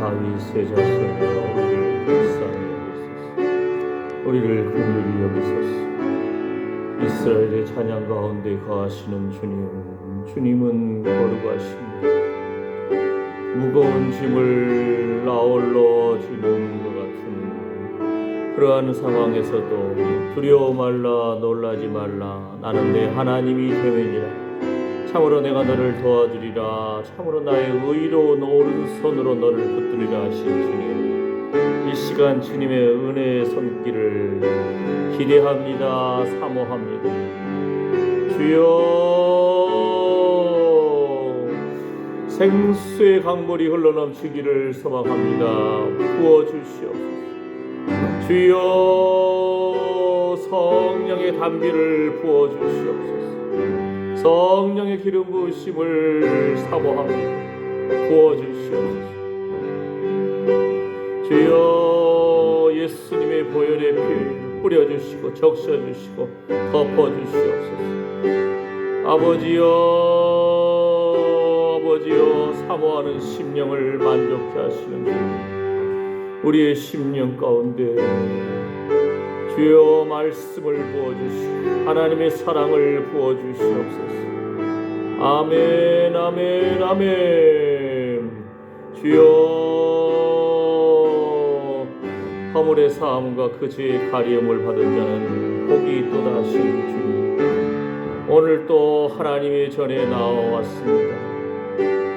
다윗의 자손이여 우리를 불쌍히 여기소서. 우리를 긍휼히 여기소서. 이스라엘의 찬양 가운데 거하시는 주님은 거룩하십니다. 무거운 짐을 아울러 지는 것 같은 그러한 상황에서도 두려워 말라, 놀라지 말라, 나는 내 하나님이 됨이니라. 참으로 내가 너를 도와주리라. 참으로 나의 의로운 오른손으로 너를 붙들리라 하신 주님, 이 시간 주님의 은혜의 손길을 기대합니다. 사모합니다. 주여, 생수의 강물이 흘러넘치기를 소망합니다. 부어주시옵소서. 주여, 성령의 담비를 부어주시옵소서. 성령의 기름 부으심을 사모합니다. 부어주시옵소서. 주여, 예수님의 보혈의 피 뿌려주시고 적셔주시고 덮어주시옵소서. 아버지여, 사모하는 심령을 만족케 하시는 주님, 우리의 심령 가운데 주여 말씀을 부어주시고 하나님의 사랑을 부어주시옵소서. 아멘, 아멘, 아멘. 주여, 허물의 사함과 그 죄의 가리움을 받은 자는 복이 있도다 하신 주님, 오늘 또 하나님의 전에 나와왔습니다.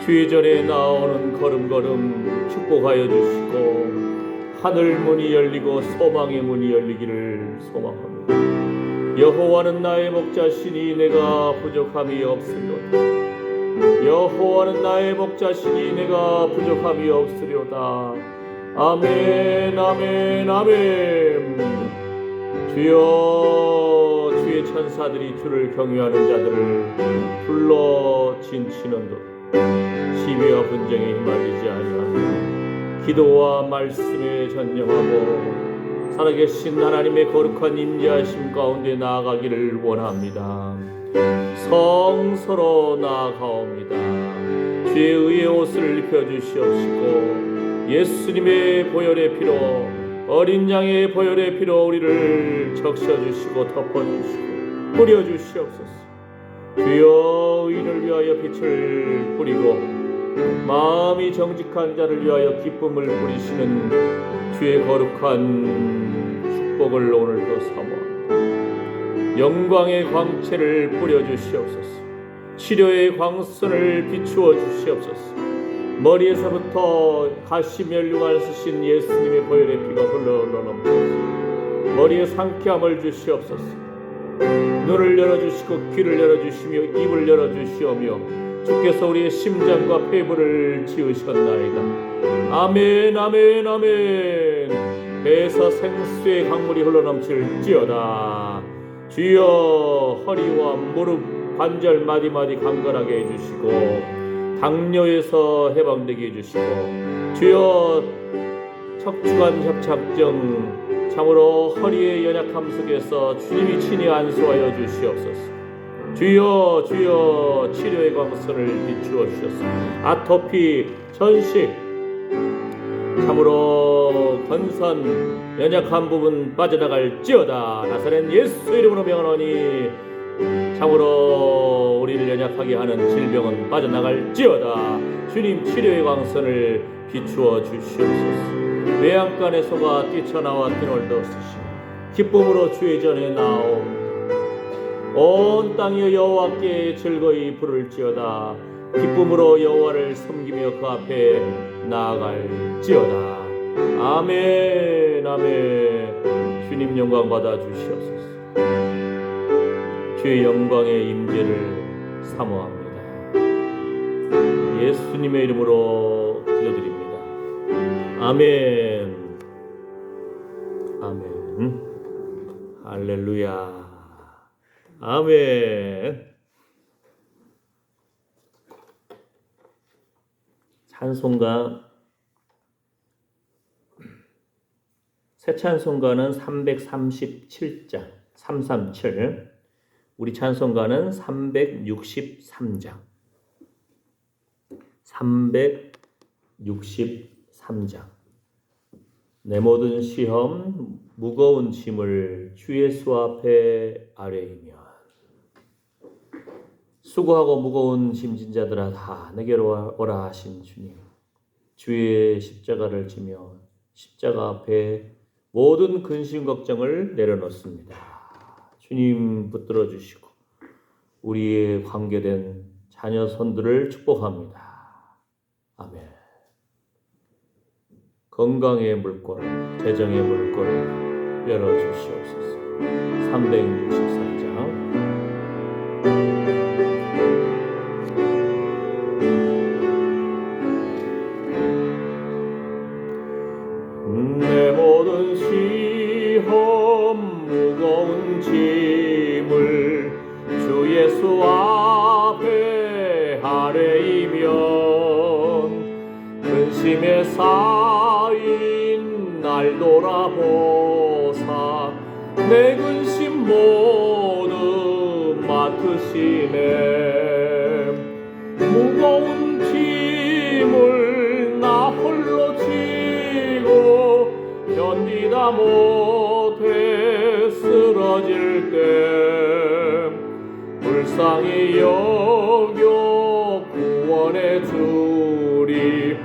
주의 전에 나오는 걸음걸음 축복하여 주시고 하늘 문이 열리고 소망의 문이 열리기를 소망합니다. 여호와는 나의 목자시니 내가 부족함이 없으리로다. 여호와는 나의 목자시니 내가 부족함이 없으리로다. 아멘, 아멘, 아멘. 주여, 주의 천사들이 주를 경외하는 자들을 불러 진치는도다. 시비와 분쟁에 휘말리지 아니하며 기도와 말씀에 전념하고 살아계신 하나님의 거룩한 임재하심 가운데 나아가기를 원합니다. 성서로 나아가옵니다. 주의 의의 옷을 입혀주시옵시고 예수님의 보혈의 피로, 어린 양의 보혈의 피로 우리를 적셔주시고 덮어주시고 뿌려주시옵소서. 주여, 의인을 위하여 빛을 뿌리고 마음이 정직한 자를 위하여 기쁨을 부리시는 주의 거룩한 축복을 오늘도 사모합니다. 영광의 광채를 뿌려주시옵소서. 치료의 광선을 비추어 주시옵소서. 머리에서부터 가시 면류관 쓰신 예수님의 보혈의 피가 흘러넘쳐서 머리에 상쾌함을 주시옵소서. 눈을 열어주시고 귀를 열어주시며 입을 열어주시오며 주께서 우리의 심장과 폐부를 지으셨나이다. 아멘, 아멘, 아멘. 배에서 생수의 강물이 흘러넘칠지어다. 주여, 허리와 무릎, 관절 마디마디 강건하게 해주시고 당뇨에서 해방되게 해주시고 주여, 척추관 협착증, 참으로 허리의 연약함 속에서 주님이 친히 안수하여 주시옵소서. 주여, 주여, 치료의 광선을 비추어 주셨습니다. 아토피, 천식, 참으로 건선, 연약한 부분 빠져나갈지어다. 나사렛 예수 이름으로 명하노니 참으로 우리를 연약하게 하는 질병은 빠져나갈지어다. 주님, 치료의 광선을 비추어 주시옵소서. 외양간에 소가 뛰쳐나와 뛰놀다 쓰시고 기쁨으로 주의 전에 나옵니다. 온 땅이 여호와께 즐거이 부를지어다. 기쁨으로 여호와를 섬기며 그 앞에 나아갈지어다. 아멘, 아멘. 주님 영광 받아 주시옵소서. 주의 영광의 임재를 사모합니다. 예수님의 이름으로 기도드립니다. 아멘, 아멘. 할렐루야. 아멘. 찬송가, 새 찬송가는 337장 337, 우리 찬송가는 363장 363 3장. 내 모든 시험 무거운 짐을 주 예수 앞에 아뢰이면 수고하고 무거운 짐진 자들아 다 내게로 오라 하신 주님, 주의 십자가를 지며 십자가 앞에 모든 근심 걱정을 내려놓습니다. 주님 붙들어 주시고 우리의 관계된 자녀 손들을 축복합니다. 아멘. 건강의 물꼬, 재정의 물꼬를 열어주시옵소서. 364장. 내 모든 시험 무거운 짐을 주 예수 앞에 아뢰이면 근심에 쌓인 날 돌아보사 내 근심 모두 맡으시네. 무거운 짐을 나 홀로 지고 견디다 못해 쓰러질 때 불쌍히 여겨 구원해 주리.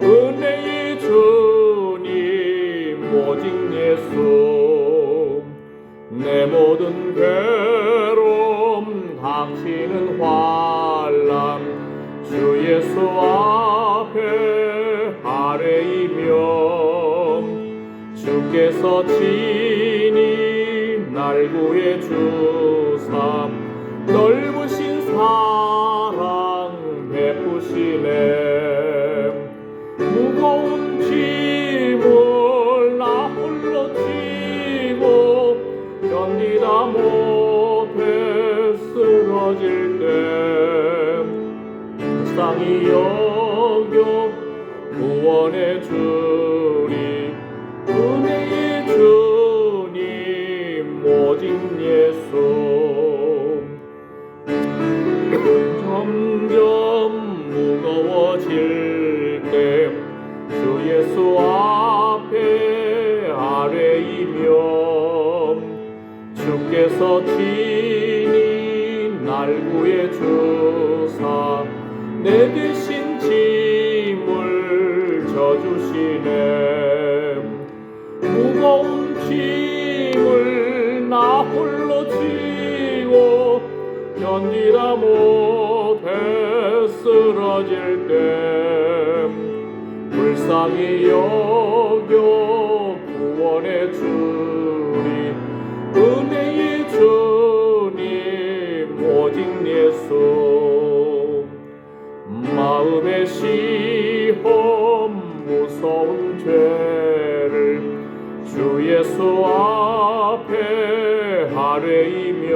은혜의 주님 오직 예수. 내 모든 괴로움 닥치는 환난 주 예수 앞에 아뢰이면 주께서 친히 날 구해 주사 넓으신 사랑 베푸시네. 무거운 짐을 나 홀로 지고 견디다 못해 쓰러질 때 불쌍히 여겨 구원해 주리. 은혜의 주님 오직 예수. 점점 무거워질 때 주 예수 앞에 아뢰이면 주께서 친히 날 구해 주사 내 대신 짐을 져주시네. 무거운 짐을 나 홀로 지고 견디다 못해 쓰러질 때 불쌍히 여겨 구원해 주리. 은혜의 주님 오직 예수. 마음의 시험 무서운 죄를 주 예수 앞에 아뢰이면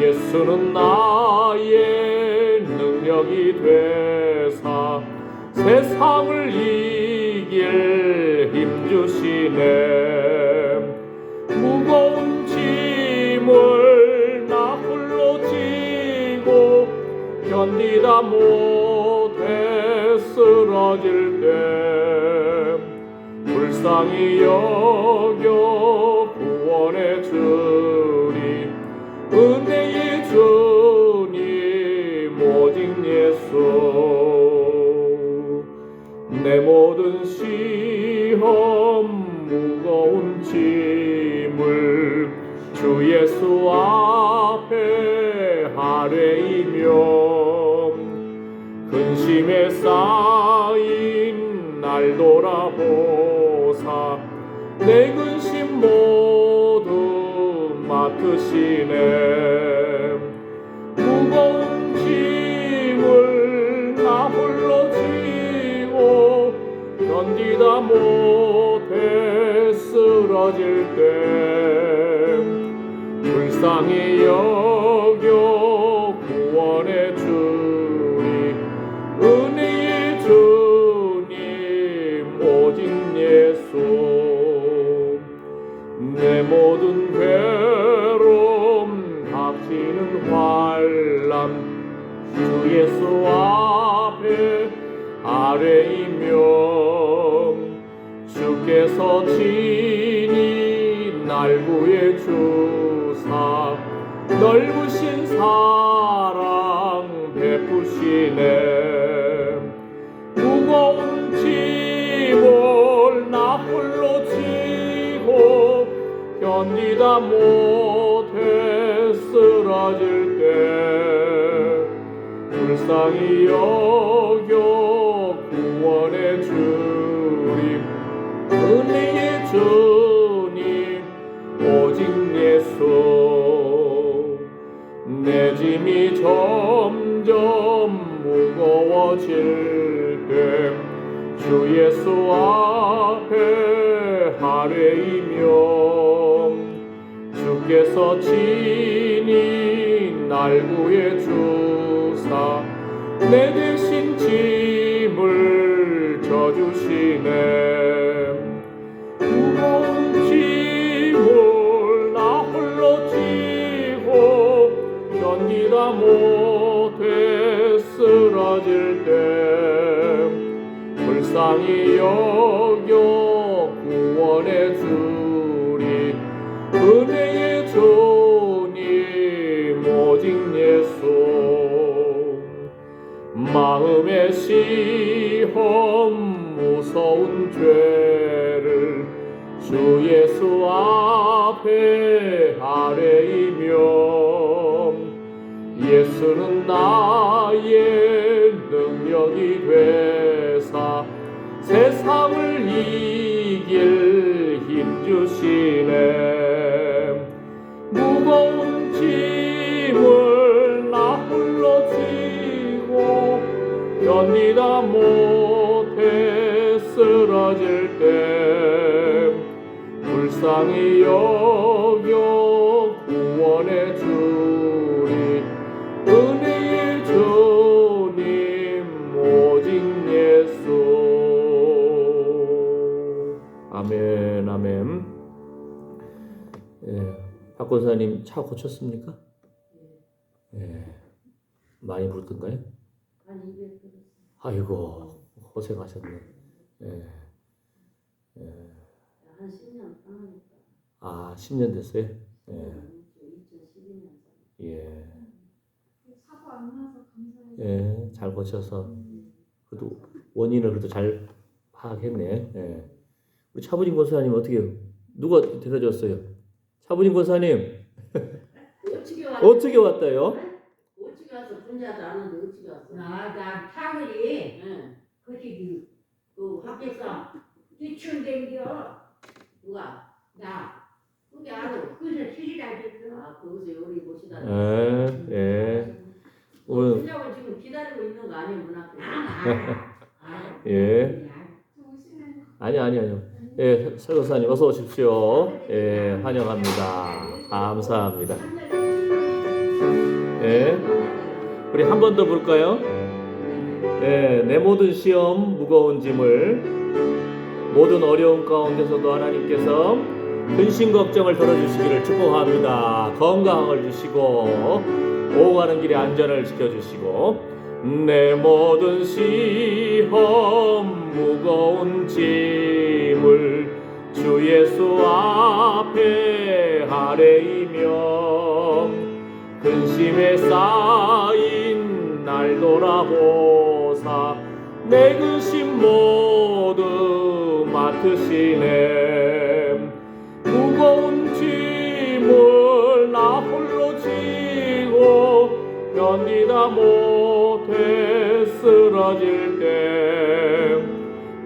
예수는 나의 능력이 되사 세상을 이길 힘 주시네. 무거운 짐을 나 홀로 지고 견디다 못해 쓰러질 때 불쌍히 여겨 구원해 주리. 은혜의 주님 오직 예수. 내 모든 시험 무거운 짐을 주 예수 앞에 아뢰이면 근심에 쌓인 날 돌아보사 내 근심 모두 맡으시네. 무거운 짐을 나 홀로 지고 견디다 못해 쓰러질 때 불쌍히 여겨 구원해 주리. 은혜의 주님 오직 예수. 내 모든 괴로움 닥치는 환난 주 예수 앞에 아래이며 주께서 친히 날 구해 주사 넓으신 사랑 베푸시네. 무거운 짐을 나 홀로 지고 견디다 못해 쓰러질 때 불쌍히 여겨 구원해 주님. 은혜의 주님 오직 예수. 내 짐이 점점 무거워질 때 주 예수 앞에 아뢰이며 주께서 친히 날 구해 주사 내 대신 짐을 져주시네. 무거운 짐을 나 홀로 지고 견디다 못해 쓰러질 때 불쌍히 여겨 구원해 주리. 은혜의 주님 오직 예수. 마음의 시험 무서운 죄를 주 예수 앞에 아뢰이며 예수는 나의 능력이 되사 세상을 이길 힘 주시네. 무거운 짐을 나 홀로 지고 견디다 못해 쓰러질 때 불쌍히 여겨 구원해 주리. 은혜의 주님 오직 예수. 아멘 아멘. 예, 박 권사님 차 고쳤습니까? 예, 많이 부르던가요? 아이고 고생하셨네. 예, 예. 한 10년 떠나니까. 아 10년 됐어요? 예. 2012년. 예. 사고 안 나서 감사해요. 예, 잘 고쳐서 그래도 원인을 그래도 잘 파악했네. 예. 우리 차부진 권사님 어떻게 누가 데려다 줬어요? 차부진 권사님 어떻게 왔다요? 어떻게 왔어? 분자도 안 하는데 어떻게 왔어? 나 차글이 응. 거기 그 합격사 뒤충댕겨 누가? 나 그게 알아. 그래서 시리라졌어. 아 거기서 요리 모시다. 예. 오늘 분자고 지금 기다리고 있는 거 아니에요 문 앞에? 예. 아니요. 예, 설교사님 어서 오십시오. 예, 환영합니다. 감사합니다. 예, 우리 한 번 더 볼까요? 예, 내 모든 시험 무거운 짐을 모든 어려움 가운데서도 하나님께서 근심 걱정을 덜어주시기를 축복합니다. 건강을 주시고 오고 가는 길에 안전을 지켜주시고 내 모든 시험 무거운 짐을 주 예수 앞에 아뢰이며 근심에 쌓인 날 돌아보사 내 근심 모두 맡으시네. 무거운 짐을 나 홀로 지고 견디다 못해 쓰러질 때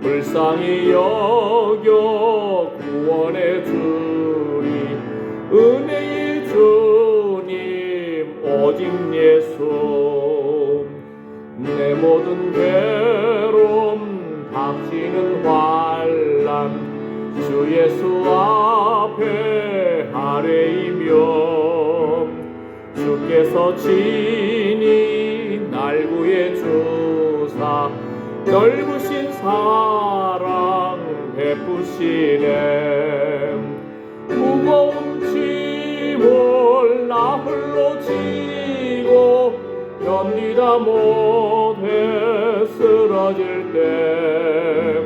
불쌍히 여겨 구원해 주리. 은혜의 주님 오직 예수. 내 모든 괴로움 닥치는 환난 주 예수 앞에 아뢰이며 주께서 친히 날 구해 주사 넓으신 사랑 베푸시네. 무거운 짐을 나 홀로 지고 견디다 못해 쓰러질 때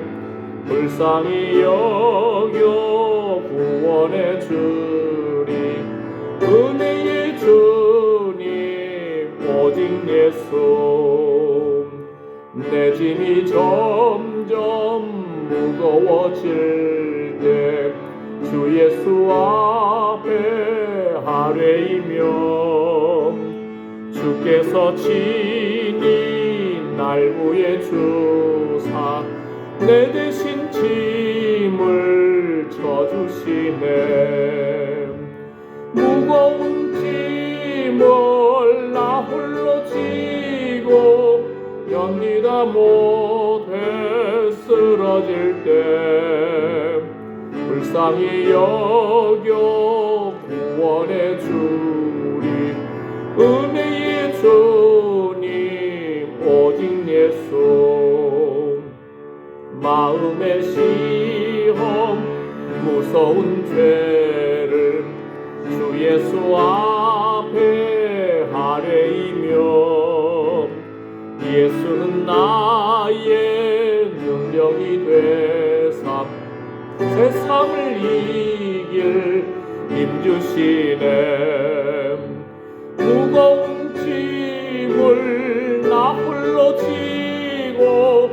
불쌍히 여겨 구원해 주리 은혜의 주님 오직 예수 내 짐이 점점 무거워질 때 주 예수 앞에 아뢰이며 주께서 친히 날 구해 주사 내 대신 짐을 져주시네 무거운 짐을 나 홀로 지고 견디다 못해 쓰러질 때 불쌍히 여겨 구원해 주리 은혜의 주님 오직 예수 마음의 시험 무서운 죄를 주 예수 앞에 아뢰이며 예수는 나의 능력이 되사 세상을 이길 힘 주시네 무거운 짐을 나 홀로 지고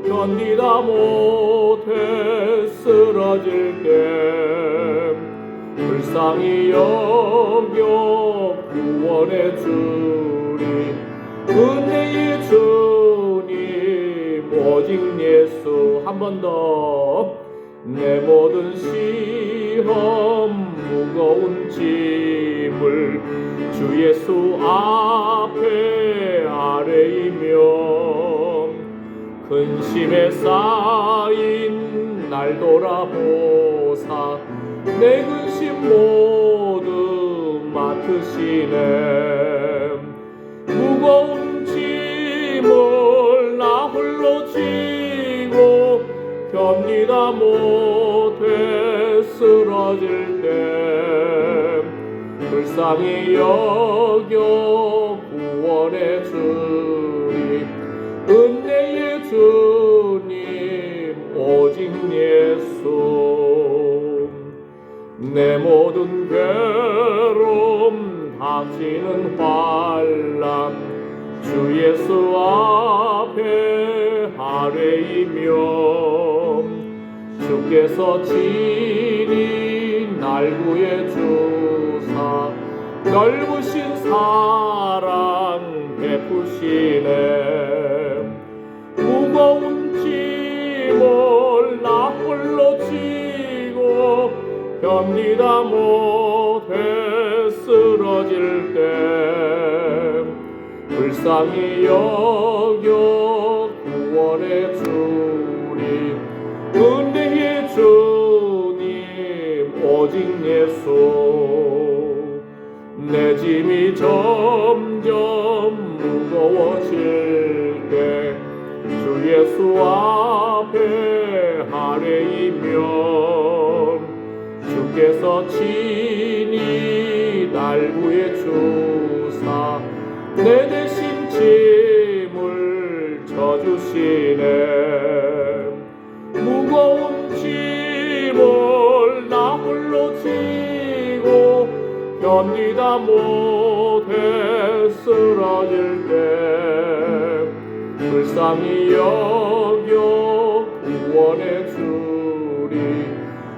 견디다 못해 쓰러질 때 불쌍히 여겨 구원해 주리 은혜의 주님 오직 예수 한 번 더 내 모든 시험 무거운 짐을 주 예수 앞에 아뢰이며 근심에 쌓인 날 돌아보사 내 근심 모두 맡으시네 무거운 짐을 나 홀로 지고 견디다 못해 쓰러질 때 불쌍히 여겨 구원해 주리 은혜의 주님 오직 예수 내 모든 괴로움 닥치는 환난 주 예수 앞에 아뢰이며 주께서 친히 날 구해 주사 넓으신 사랑 베푸시네 무거운 짐을 나 홀로 지고 견디다 못해 쓰러질 때 불쌍히 여겨 구원해 주리 은혜의 주님 오직 예수 내 짐이 점점 무거워질 때 주 예수 앞에 아뢰이며 주께서 친히 날 구해 주사 내 대신 짐을 져주시네 무거운 짐을 나 홀로 지고 견디다 못해 쓰러질 때 불쌍히 여겨 구원해 주리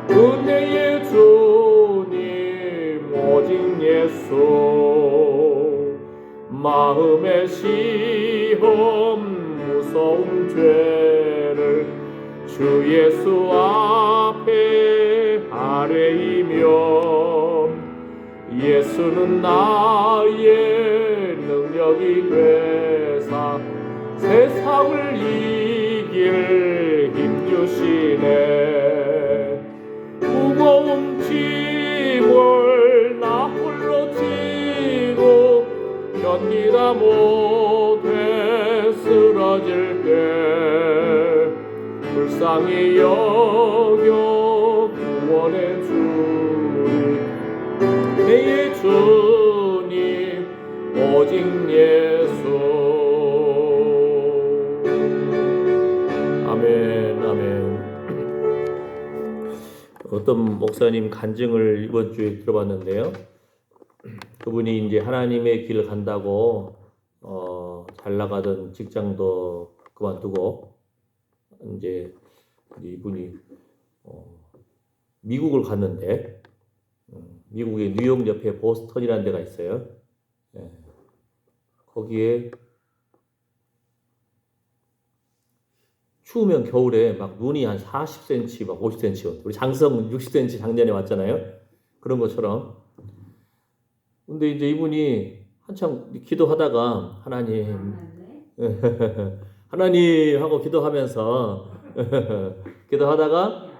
은혜의 주님 오직 예수 마음의 시험 무서운 죄를 주 예수 앞에 아뢰이며 예수는 나의 능력이 되사 세상을 이길 힘 주시네 무거운 짐을 나 홀로 지고 견디다 못해 쓰러질 때 불쌍히 여겨 구원해 주리 내 주님 오직 예수 어떤 목사님 간증을 이번 주에 들어봤는데요. 그분이 이제 하나님의 길을 간다고 잘 나가던 직장도 그만두고 이제 이분이 미국을 갔는데 미국의 뉴욕 옆에 보스턴이라는 데가 있어요. 예. 거기에 추우면 겨울에 막 눈이 한 40cm, 막 50cm, 우리 장성 60cm 작년에 왔잖아요. 그런 것처럼. 근데 이제 이분이 한참 기도하다가 하나님, 하나님 하고 기도하면서 기도하다가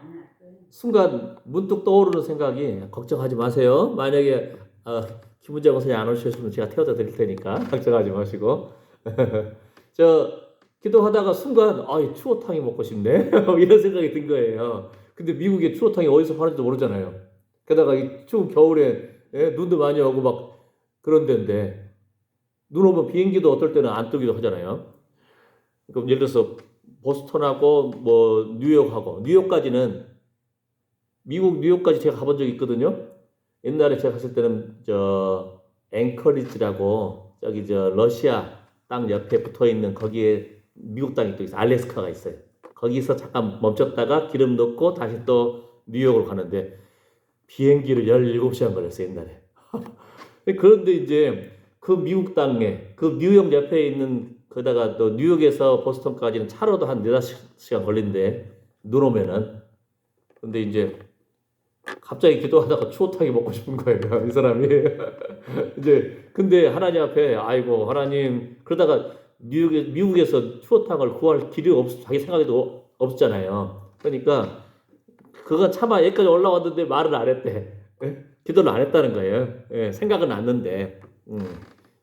순간 문득 떠오르는 생각이 걱정하지 마세요. 만약에 김은재 목사님 안 오셨으면 제가 태워다 드릴 테니까 걱정하지 마시고 저 기도하다가 순간 추어탕이 먹고 싶네 이런 생각이 든 거예요. 근데 미국에 추어탕이 어디서 파는지도 모르잖아요. 게다가 이 추운 겨울에 눈도 많이 오고 막 그런 데인데 눈 오면 비행기도 어떨 때는 안 뜨기도 하잖아요. 그럼 예를 들어서 보스턴하고 뭐 뉴욕까지는 미국 뉴욕까지 제가 가본 적이 있거든요. 옛날에 제가 갔을 때는 저 앵커리지라고 저기 저 러시아 땅 옆에 붙어 있는 거기에 미국 땅이 또 있어. 알래스카가 있어요. 거기서 잠깐 멈췄다가 기름 넣고 다시 또 뉴욕으로 가는데 비행기를 17시간 걸렸어요, 옛날에. 그런데 이제 그 미국 땅에 그 뉴욕 옆에 있는 거다가 또 뉴욕에서 보스턴까지는 차로도 한 4-5시간 걸린대. 눈 오면은. 근데 이제 갑자기 기도하다가 추어탕이 먹고 싶은 거예요, 이 사람이. 이제 근데 하나님 앞에 아이고 하나님 그러다가 미국에서 추어탕을 구할 길이 자기 생각에도 없잖아요. 그러니까 그건 차마 여기까지 올라왔는데 말을 안 했대. 예? 기도를 안 했다는 거예요. 예, 생각은 났는데.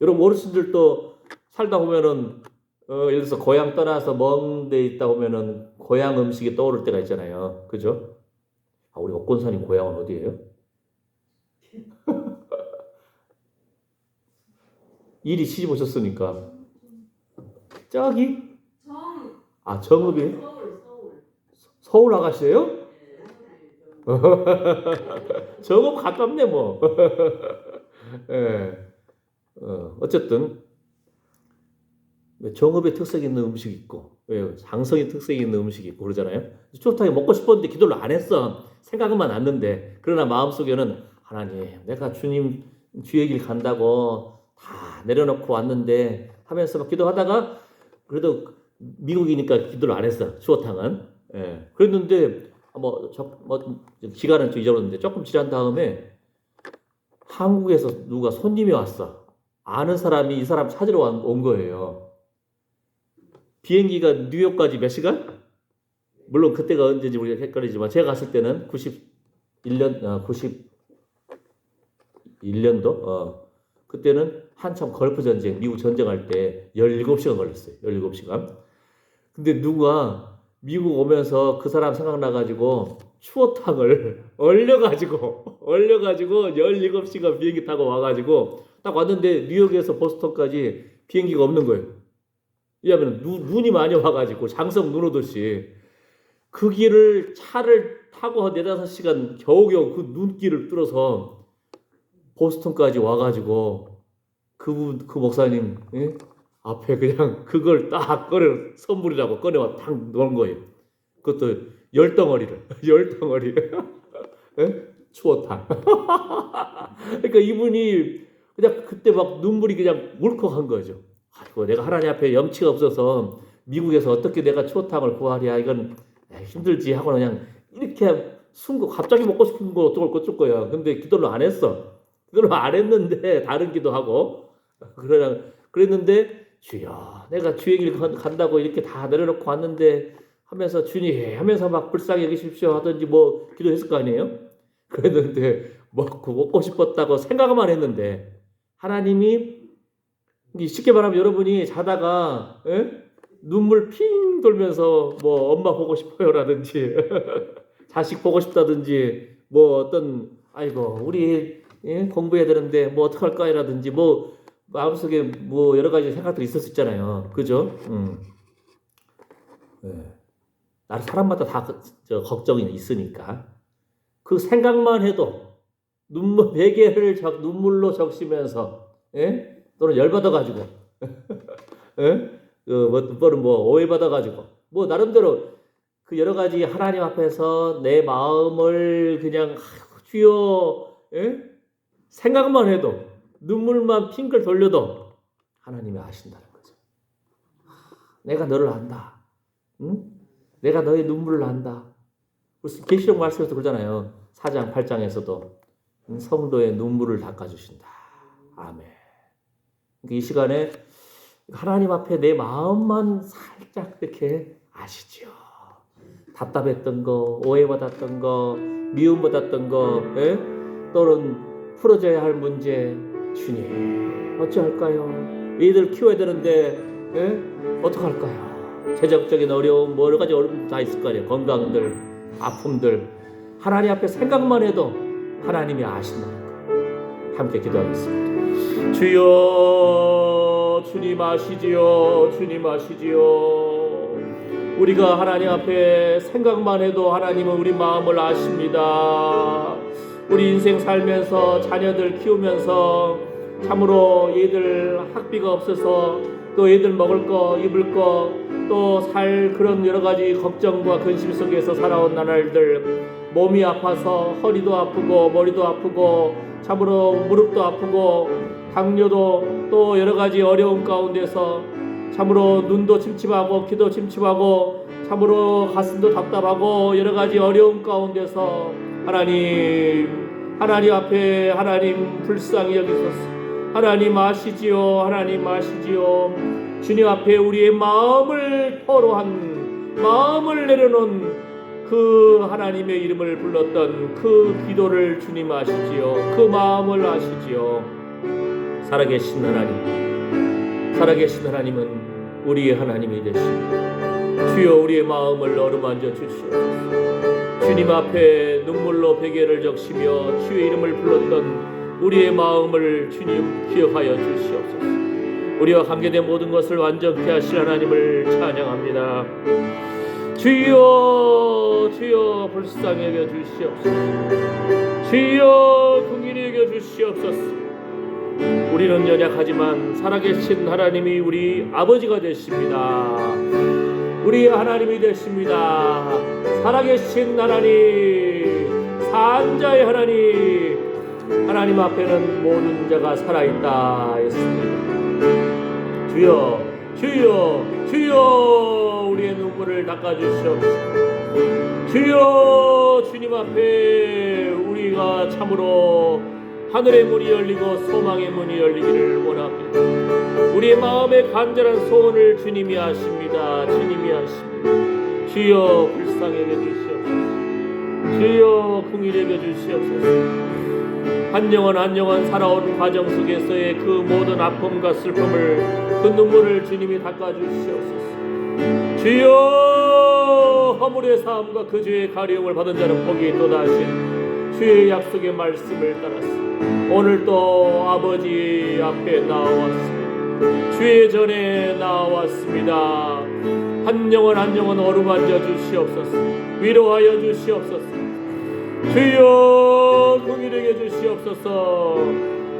여러분 어르신들도 살다 보면은 예를 들어서 고향 떠나서 먼 데 있다 보면은 고향 음식이 떠오를 때가 있잖아요. 그죠? 우리 옥권사님 고향은 어디예요? 일이 시집 오셨으니까 저기? 정읍이? 서울 아가씨예요? 정읍 가깝네 뭐. 예. 어쨌든 정읍에 특색 있는 음식이 있고 장성에 특색이 있는 음식이 있고 그러잖아요. 추어탕이 먹고 싶었는데 기도를 안 했어. 생각만 났는데 그러나 마음속에는 하나님 내가 주님 주의 길 간다고 다 내려놓고 왔는데 하면서 막 기도하다가 그래도 미국이니까 기도를 안 했어. 추어탕은. 예. 그랬는데 기간은 좀 잊어버렸는데 조금 지난 다음에 한국에서 누가 손님이 왔어. 아는 사람이 이 사람 찾으러 온 거예요. 비행기가 뉴욕까지 몇 시간? 물론 그때가 언제인지 우리가 헷갈리지만 제가 갔을 때는 91년도 그때는 한참 걸프 전쟁, 미국 전쟁할 때 17시간 걸렸어요. 17시간. 근데 누가 미국 오면서 그 사람 생각나가지고 추어탕을 얼려가지고 17시간 비행기 타고 와가지고 딱 왔는데 뉴욕에서 보스턴까지 비행기가 없는 거예요. 왜냐하면 눈이 많이 와가지고 장성 눈 오듯이 그 길을 차를 타고 4-5시간 겨우겨우 그 눈길을 뚫어서 보스턴까지 와가지고 그 목사님 앞에 그냥 그걸 딱 선물이라고 꺼내와 딱 넣은 거예요. 그것도 10덩어리 추어탕. 그러니까 이분이 그냥 그때 막 눈물이 그냥 울컥한 거죠. 아이고 내가 하나님 앞에 염치가 없어서 미국에서 어떻게 내가 추어탕을 구하랴 이건 힘들지 하고 그냥 이렇게 순간 갑자기 먹고 싶은 거 어쩔 거야. 근데 기도를 안 했어. 기도를 안 했는데 다른 기도하고 그랬는데 주여 내가 주의 길 간다고 이렇게 다 내려놓고 왔는데 하면서 주님 하면서 막 불쌍히 여기십시오 하든지 뭐 기도했을 거 아니에요. 그랬는데 먹고 싶었다고 생각만 했는데 하나님이 쉽게 말하면 여러분이 자다가 눈물 핑 돌면서 뭐 엄마 보고 싶어요라든지 자식 보고 싶다든지 뭐 어떤 아이고 우리 공부해야 되는데 뭐 어떡할까라든지 뭐 마음속에 뭐 여러 가지 생각들이 있을 수 있잖아요. 그죠? 사람마다 다 걱정이 있으니까. 그 생각만 해도 눈물 베개를 눈물로 적시면서, 예? 또는 열받아 가지고 예? 또는 오해받아 가지고 나름대로 그 여러 가지 하나님 앞에서 내 마음을 그냥 주여, 예? 생각만 해도 눈물만 핑클 돌려도 하나님이 아신다는 거죠. 내가 너를 안다. 응? 내가 너의 눈물을 안다. 계시록 말씀에서 그러잖아요. 4장 8장에서도 성도의 눈물을 닦아주신다. 아멘. 이 시간에 하나님 앞에 내 마음만 살짝 이렇게 아시지요. 답답했던 거, 오해받았던 거, 미움받았던 거, 예? 또는 풀어져야 할 문제, 주님 어찌할까요? 이들 키워야 되는데, 예? 어떡할까요? 재정적인 어려움, 여러 가지 어려움 다 있을 거 아니에요. 건강들, 아픔들, 하나님 앞에 생각만 해도 하나님이 아신다는 거. 함께 기도하겠습니다. 주여, 주님 아시지요. 주님 아시지요. 우리가 하나님 앞에 생각만 해도 하나님은 우리 마음을 아십니다. 우리 인생 살면서 자녀들 키우면서 참으로 얘들 학비가 없어서 또 얘들 먹을 거 입을 거 또 살 그런 여러 가지 걱정과 근심 속에서 살아온 나날들, 몸이 아파서 허리도 아프고 머리도 아프고 참으로 무릎도 아프고 당뇨도 또 여러 가지 어려움 가운데서 참으로 눈도 침침하고 귀도 침침하고 참으로 가슴도 답답하고 여러 가지 어려움 가운데서 하나님 앞에 하나님 불쌍히 여기소서. 하나님 아시지요. 하나님 아시지요. 주님 앞에 우리의 마음을 토로한, 마음을 내려놓은 그 하나님의 이름을 불렀던 그 기도를 주님 아시지요. 그 마음을 아시지요. 살아계신 하나님은 우리의 하나님이 되십니다. 주여, 우리의 마음을 어루만져 주시옵소서. 주님 앞에 눈물로 베개를 적시며 주의 이름을 불렀던 우리의 마음을 주님 기억하여 주시옵소서. 우리와 관계된 모든 것을 완전케 하실 하나님을 찬양합니다. 주여, 주여 불쌍히 여겨 주시옵소서. 주여 긍휼히 여겨 주시옵소서. 우리는 연약하지만 살아계신 하나님이 우리 아버지가 되십니다. 우리 하나님이 되십니다. 살아계신 하나님, 산자의 하나님 앞에는 모든 자가 살아있다 했습니다. 주여, 주여, 주여 우리의 눈물을 닦아주시옵소서. 주여, 주님 앞에 우리가 참으로 하늘의 문이 열리고 소망의 문이 열리기를 원합니다. 우리의 마음의 간절한 소원을 주님이 아십니다. 주님이 아십니다. 주여 불쌍히 여겨주시옵소서. 주여 긍휼히 여겨주시옵소서. 한 영혼 살아온 과정 속에서의 그 모든 아픔과 슬픔을, 그 눈물을 주님이 닦아주시옵소서. 주여, 허물의 삶과 그 죄의 가리움을 받은 자는 복이 있도다 하신 주의 약속의 말씀을 따라서 오늘 또 아버지 앞에 나왔습니다. 주의 전에 나왔습니다. 한 영혼 어루만져 주시옵소서. 위로하여 주시옵소서. 주여 긍휼히 여겨 주시옵소서.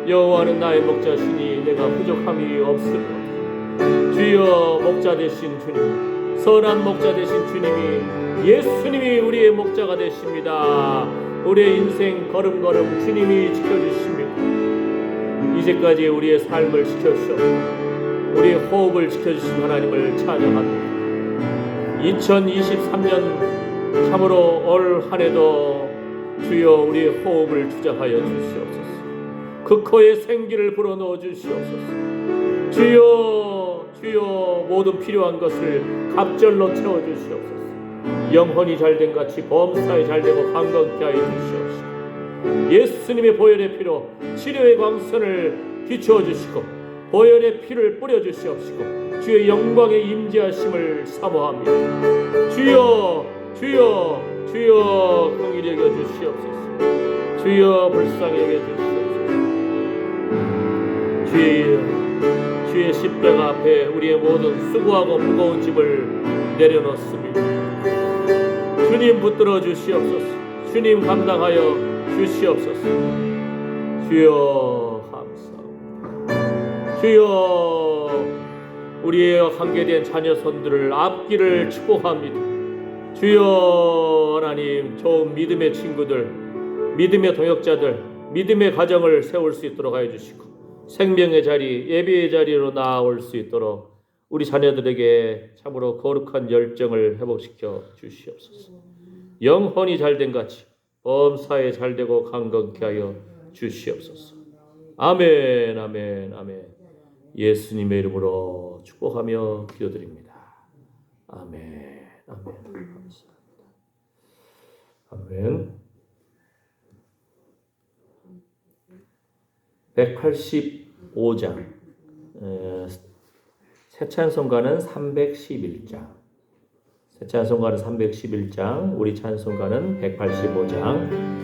여호와는 나의 목자시니 내가 부족함이 없으리로다. 주여, 목자 되신 주님, 선한 목자 되신 주님이, 예수님이 우리의 목자가 되십니다. 우리의 인생 걸음걸음 주님이 지켜주십니다. 이제까지 우리의 삶을 지켜주셨고 우리의 호흡을 지켜주신 하나님을 찬양합니다. 2023년 참으로 올 한해도 주여 우리의 호흡을 주장하여 주시옵소서. 그 코에 생기를 불어넣어 주시옵소서. 주여, 주여 모든 필요한 것을 갑절로 채워 주시옵소서. 영혼이 잘된 같이 범사에 잘되고 강건케 하여 주시옵소서. 예수님의 보혈의 피로 치료의 광선을 비추어 주시고 보혈의 피를 뿌려 주시옵시고 주의 영광의 임재하심을 사모합니다. 주여, 주여, 주여 긍휼히 여겨 주시옵소서. 주여 불쌍히 여겨 주시옵소서. 주의 십자가 앞에 우리의 모든 수고하고 무거운 짐을 내려놓습니다. 주님 붙들어 주시옵소서. 주님 감당하여 주시옵소서. 주여 감사합니다. 주여 우리의 관계된 자녀 손들을 앞길을 축복합니다. 주여 하나님 좋은 믿음의 친구들, 믿음의 동역자들, 믿음의 가정을 세울 수 있도록 하여 주시고 생명의 자리, 예배의 자리로 나아올 수 있도록 우리 자녀들에게 참으로 거룩한 열정을 회복시켜 주시옵소서. 영혼이 잘된 같이 범사에 잘되고 강건케 하여 주시옵소서. 아멘 아멘 아멘. 예수님의 이름으로 축복하며 기도드립니다. 아멘 아멘. 감사합니다. 아멘. 185장 새 찬송가는 311장, 새 찬송가는 311장, 우리 찬송가는 185장.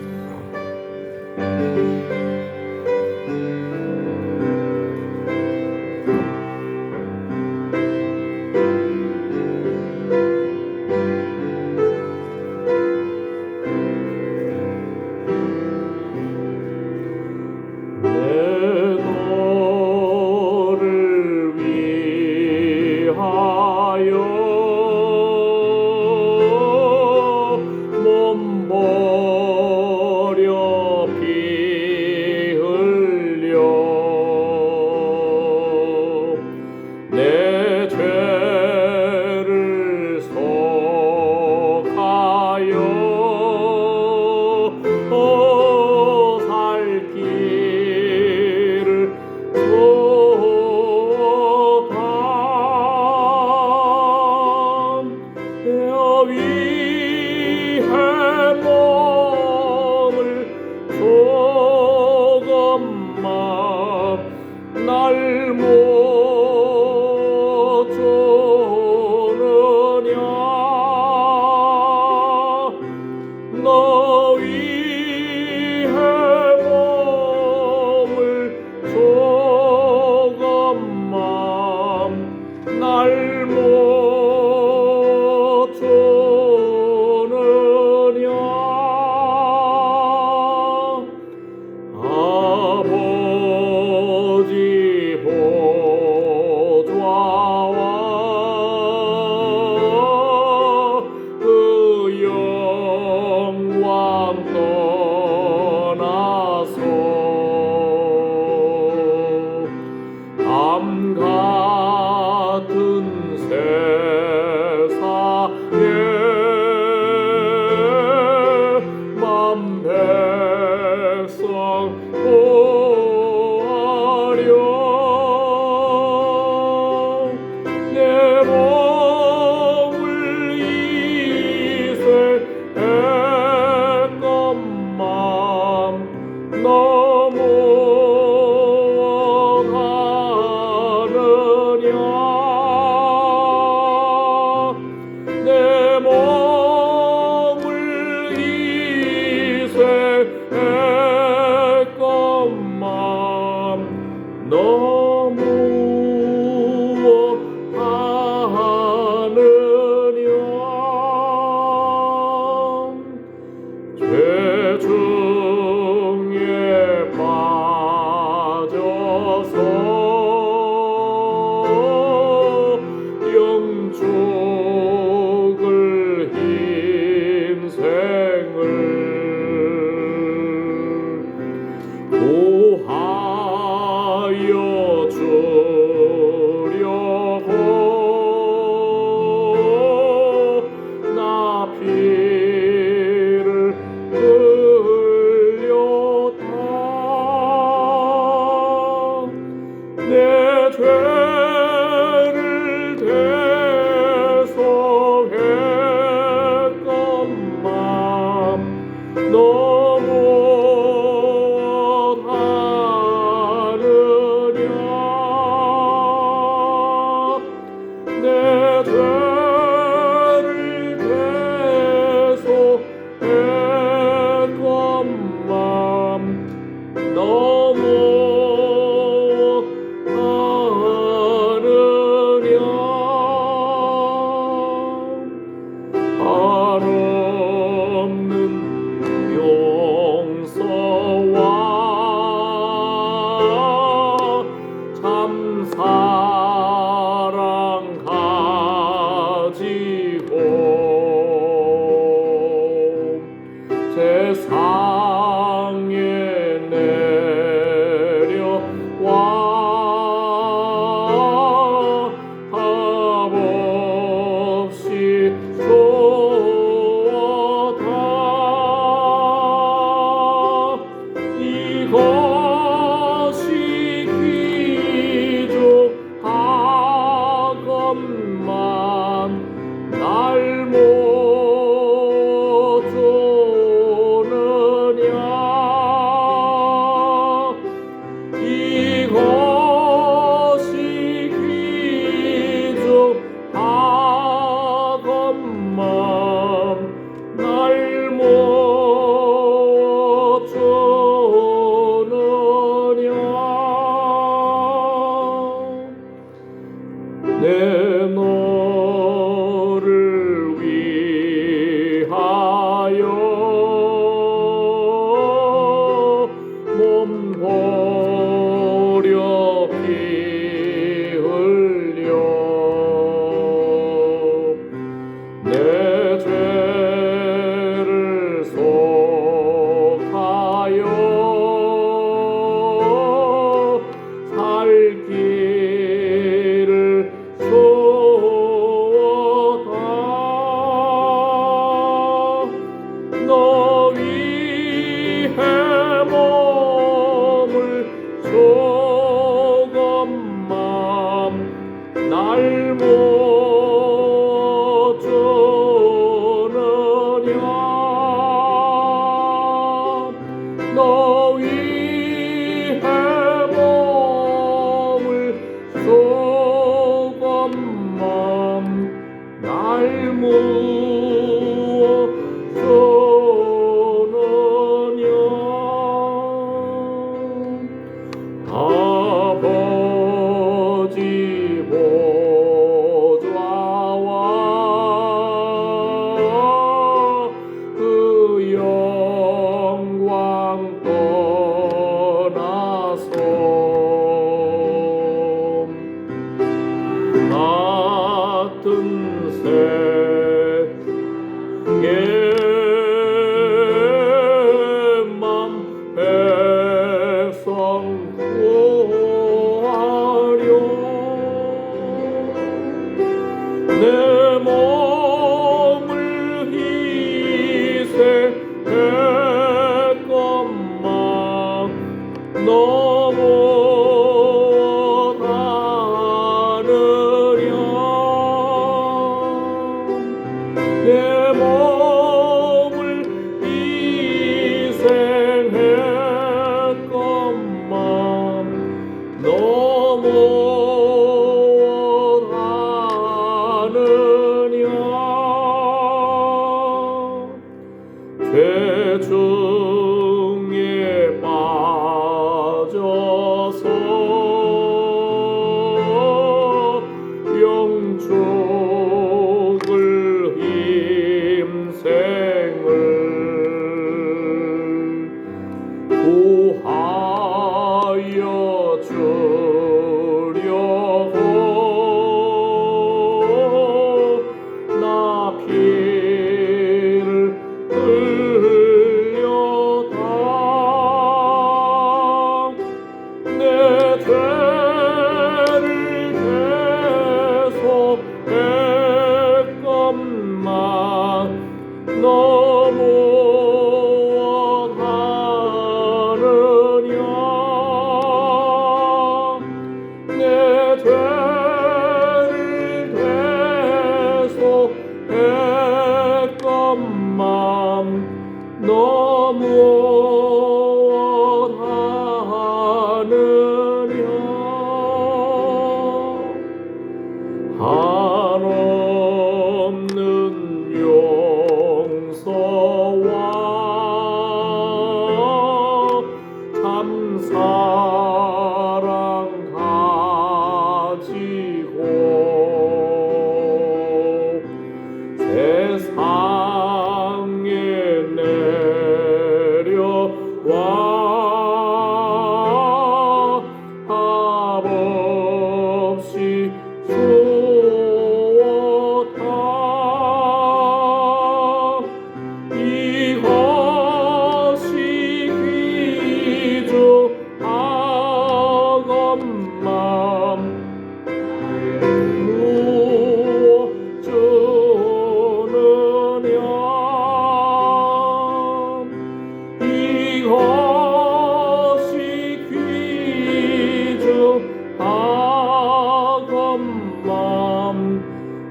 날 못 주느냐 이것이 귀중하건만 날 못 주느냐 내 너를 위하여 몸 버려 피 흘려 내 죄를 속하여 살 길을 주었다 너 위해 몸을 조금만 날 못 주느냐 너 위해 몸을 조금만 날 못 주느냐 아버지 보좌와 그 영광 떠나서 같은 세계만 백성 구하려 내 몸을 희생했건만 너 못하느냐 내 몸을 희생했건만 너 못하느냐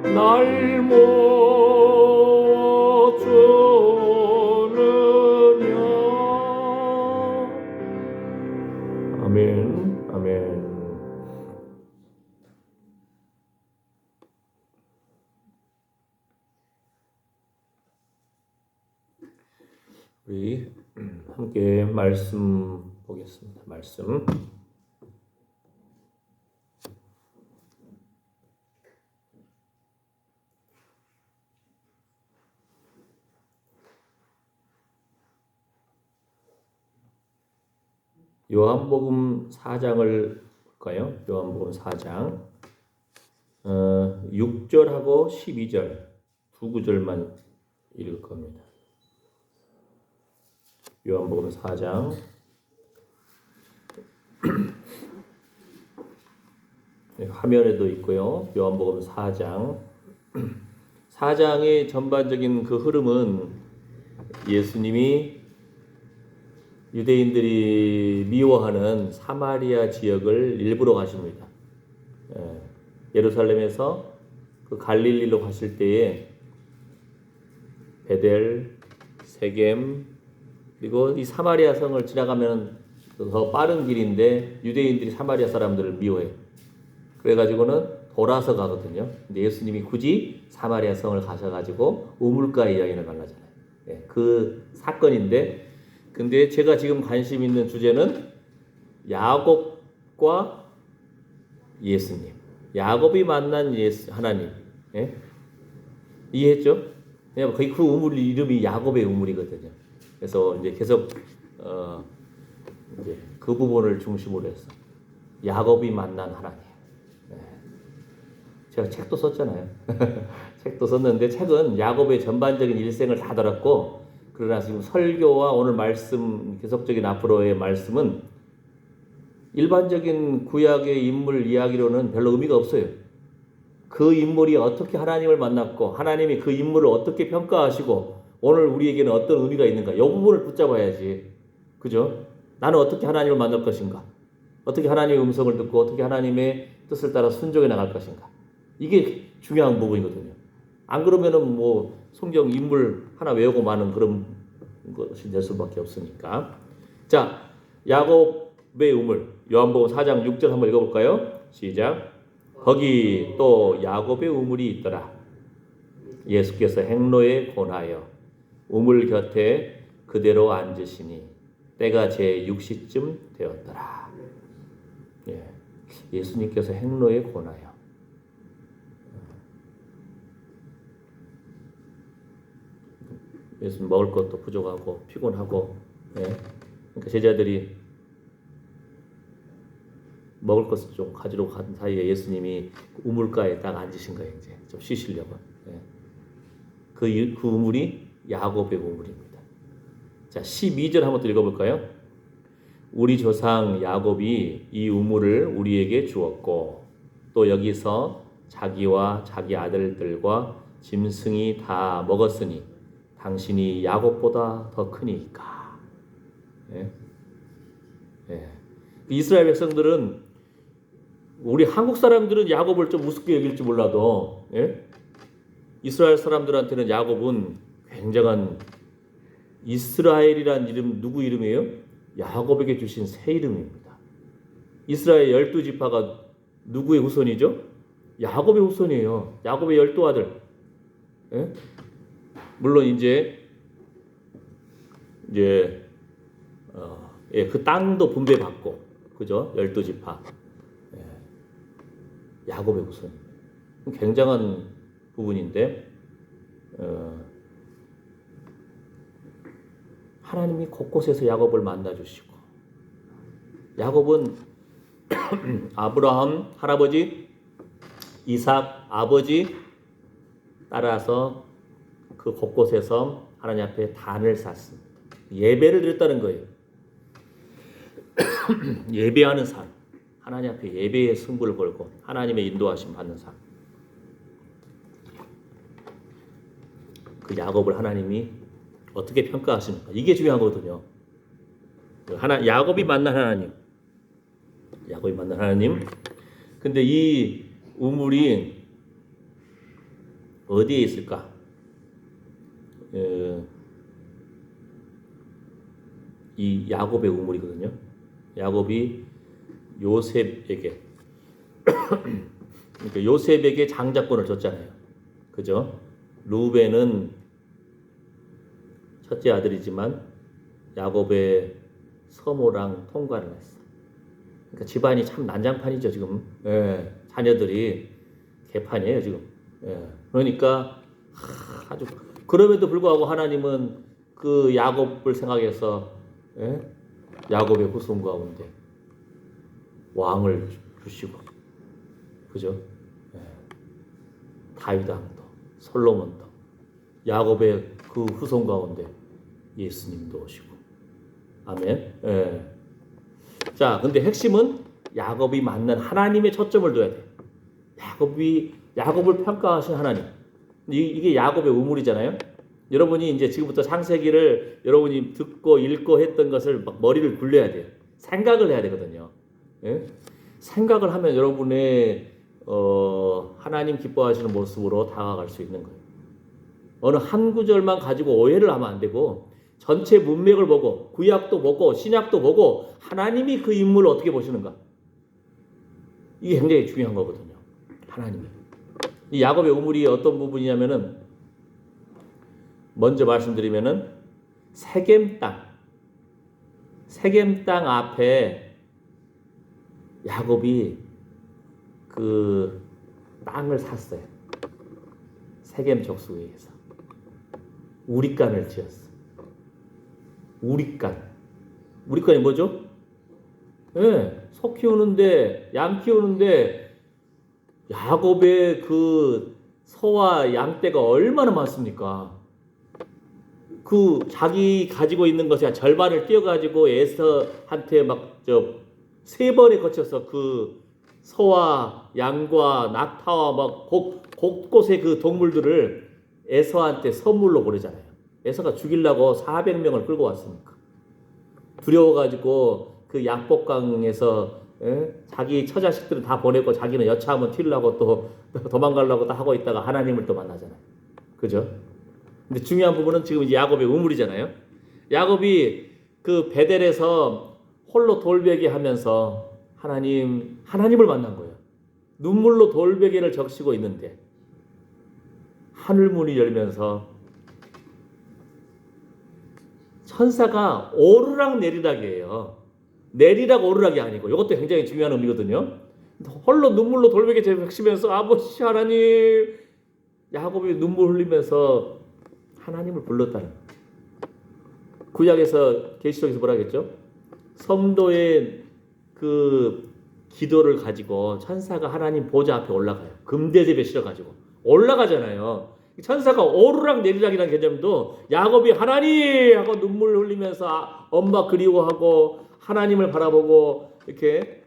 날 못 주느냐. 아멘, 아멘. 우리 함께 말씀 보겠습니다. 말씀. 요한복음 4장을 볼까요? 요한복음 4장 6절하고 12절 두 구절만 읽을 겁니다. 요한복음 4장 화면에도 있고요. 요한복음 4장 4장의 전반적인 그 흐름은 예수님이 유대인들이 미워하는 사마리아 지역을 일부러 가십니다. 예루살렘에서 그 갈릴리로 가실 때에 베델, 세겜, 그리고 이 사마리아 성을 지나가면 더 빠른 길인데 유대인들이 사마리아 사람들을 미워해. 그래가지고는 돌아서 가거든요. 근데 예수님이 굳이 사마리아 성을 가셔가지고 우물가에 이야기를 만나잖아요. 그 사건인데, 근데 제가 지금 관심 있는 주제는 야곱과 예수님. 야곱이 만난 하나님. 이해했죠? 왜냐면 그 우물 이름이 야곱의 우물이거든요. 그래서 이제 계속 이제 그 부분을 중심으로 해서 야곱이 만난 하나님. 제가 책도 썼잖아요. 책도 썼는데 책은 야곱의 전반적인 일생을 다 다뤘고, 그러나 지금 설교와 오늘 말씀, 계속적인 앞으로의 말씀은 일반적인 구약의 인물 이야기로는 별로 의미가 없어요. 그 인물이 어떻게 하나님을 만났고 하나님이 그 인물을 어떻게 평가하시고 오늘 우리에게는 어떤 의미가 있는가, 이 부분을 붙잡아야지. 그죠? 나는 어떻게 하나님을 만날 것인가, 어떻게 하나님의 음성을 듣고 어떻게 하나님의 뜻을 따라 순종해 나갈 것인가, 이게 중요한 부분이거든요. 안 그러면은 뭐 성경 인물 하나 외우고 마는 그런 것이 될 수밖에 없으니까. 자, 야곱의 우물, 요한복음 4장 6절 한번 읽어볼까요? 시작. 거기 또 야곱의 우물이 있더라. 예수께서 행로에 권하여 우물 곁에 그대로 앉으시니 때가 제 6시쯤 되었더라. 예수님께서 행로에 권하여. 예수님 먹을 것도 부족하고 피곤하고, 그러니까 제자들이 먹을 것을 좀 가지러 간 사이에 예수님이 우물가에 딱 앉으신 거예요. 이제 좀 쉬시려고. 그 우물이 야곱의 우물입니다. 자, 12절 한번 또 읽어볼까요? 우리 조상 야곱이 이 우물을 우리에게 주었고 또 여기서 자기와 자기 아들들과 짐승이 다 먹었으니 당신이 야곱보다 더 크니까. 이스라엘 백성들은, 우리 한국 사람들은 야곱을 좀 우습게 여길지 몰라도, 이스라엘 사람들한테는 야곱은 굉장한, 이스라엘이란 이름 누구 이름이에요? 야곱에게 주신 새 이름입니다. 이스라엘 12지파가 누구의 후손이죠? 야곱의 후손이에요. 야곱의 12아들. 물론 이제 그 땅도 분배받고, 그죠? 12지파. 야곱의 후손. 굉장한 부분인데, 하나님이 곳곳에서 야곱을 만나주시고, 야곱은 아브라함 할아버지, 이삭 아버지 따라서 그 곳곳에서 하나님 앞에 단을 쌌습니다. 예배를 드렸다는 거예요. 예배하는 삶, 하나님 앞에 예배의 승부를 걸고 하나님의 인도하심 받는 삶. 그 야곱을 하나님이 어떻게 평가하십니까? 이게 중요하거든요. 야곱이 만난 하나님. 야곱이 만난 하나님. 근데 이 우물이 어디에 있을까? 이 야곱의 우물이거든요. 야곱이 요셉에게 그러니까 요셉에게 장자권을 줬잖아요. 그죠? 루벤은 첫째 아들이지만 야곱의 서모랑 통과를 했어. 그러니까 집안이 참 난장판이죠 지금. 예, 자녀들이 개판이에요 지금. 예, 그러니까 아주 그럼에도 불구하고 하나님은 그 야곱을 생각해서 야곱의 후손 가운데 왕을 주시고, 그죠? 다윗 왕도, 솔로몬도, 야곱의 그 후손 가운데 예수님도 오시고, 아멘. 자, 근데 핵심은 야곱이 맞는 하나님의 초점을 둬야 돼. 야곱을 평가하신 하나님. 이게 야곱의 우물이잖아요. 여러분이 이제 지금부터 창세기를 여러분이 듣고 읽고 했던 것을 막 머리를 굴려야 돼요. 생각을 해야 되거든요. 예? 생각을 하면 여러분의 하나님 기뻐하시는 모습으로 다가갈 수 있는 거예요. 어느 한 구절만 가지고 오해를 하면 안 되고 전체 문맥을 보고 구약도 보고 신약도 보고 하나님이 그 인물을 어떻게 보시는가. 이게 굉장히 중요한 거거든요. 하나님이. 이 야곱의 우물이 어떤 부분이냐면은 먼저 말씀드리면은 세겜 땅 앞에 야곱이 그 땅을 샀어요. 세겜 족속에 의해서 우리간을 지었어. 우리간이 뭐죠? 소 키우는데 양 키우는데 야곱의 그 소와 양떼가 얼마나 많습니까? 그 자기 가지고 있는 것의 절반을 떼어가지고 에서한테 막 3번에 거쳐서 그 소와 양과 낙타와 막 곳곳에 그 동물들을 에서한테 선물로 보내잖아요. 에서가 죽이려고 400명을 끌고 왔으니까 두려워가지고 그 약복강에서 자기 처자식들은 다 보내고 자기는 여차하면 튀려고 또 도망가려고 또 하고 있다가 하나님을 또 만나잖아요. 그죠? 근데 중요한 부분은 지금 이제 야곱의 우물이잖아요. 야곱이 그 베델에서 홀로 돌베개 하면서 하나님을 만난 거예요. 눈물로 돌베개를 적시고 있는데 하늘문이 열면서 천사가 오르락 내리락이에요. 내리락 오르락이 아니고 이것도 굉장히 중요한 의미거든요. 홀로 눈물로 돌베개 적시면서 아버지 하나님, 야곱이 눈물 흘리면서 하나님을 불렀다는 거예요. 구약에서 계시록에서 뭐라 했죠? 성도의 그 기도를 가지고 천사가 하나님 보좌 앞에 올라가요. 금대접에 실어가지고 올라가잖아요. 천사가 오르락 내리락이라는 개념도 야곱이 하나님 하고 눈물 흘리면서 엄마 그리워하고 하나님을 바라보고 이렇게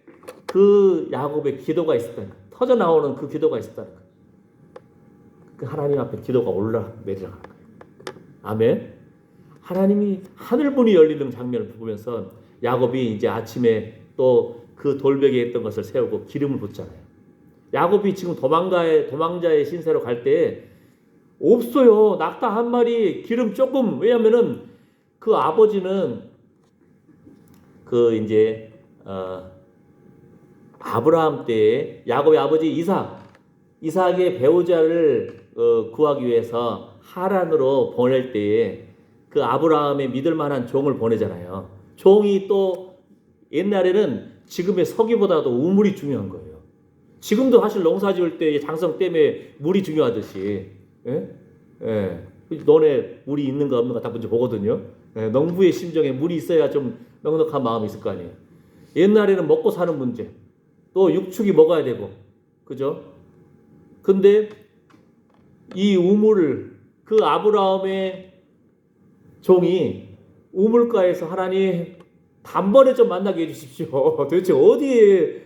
그 야곱의 기도가 있었다는 거예요. 터져 나오는 그 기도가 있었다는 거예요. 그 하나님 앞에 기도가 오르락 내리락. 아멘. 하나님이 하늘문이 열리는 장면을 보면서 야곱이 이제 아침에 또 그 돌베개에 있던 것을 세우고 기름을 붓잖아요. 야곱이 지금 도망자의 신세로 갈 때 없어요. 낙타 한 마리, 기름 조금. 왜냐면은 그 아버지는 그 이제 아브라함 때에 야곱의 아버지 이삭의 배우자를 구하기 위해서 하란으로 보낼 때에 그 아브라함의 믿을 만한 종을 보내잖아요. 종이 또 옛날에는 지금의 석유보다도 우물이 중요한 거예요. 지금도 사실 농사 지을 때 장성 때문에 물이 중요하듯이, 너네 물이 있는가 없는가 딱 먼저 보거든요. 농부의 심정에 물이 있어야 좀 넉넉한 마음이 있을 거 아니에요. 옛날에는 먹고 사는 문제, 또 육축이 먹어야 되고, 그죠? 근데 이 우물을 그 아브라함의 종이 우물가에서 하나님 단번에 좀 만나게 해주십시오. 도대체 어디에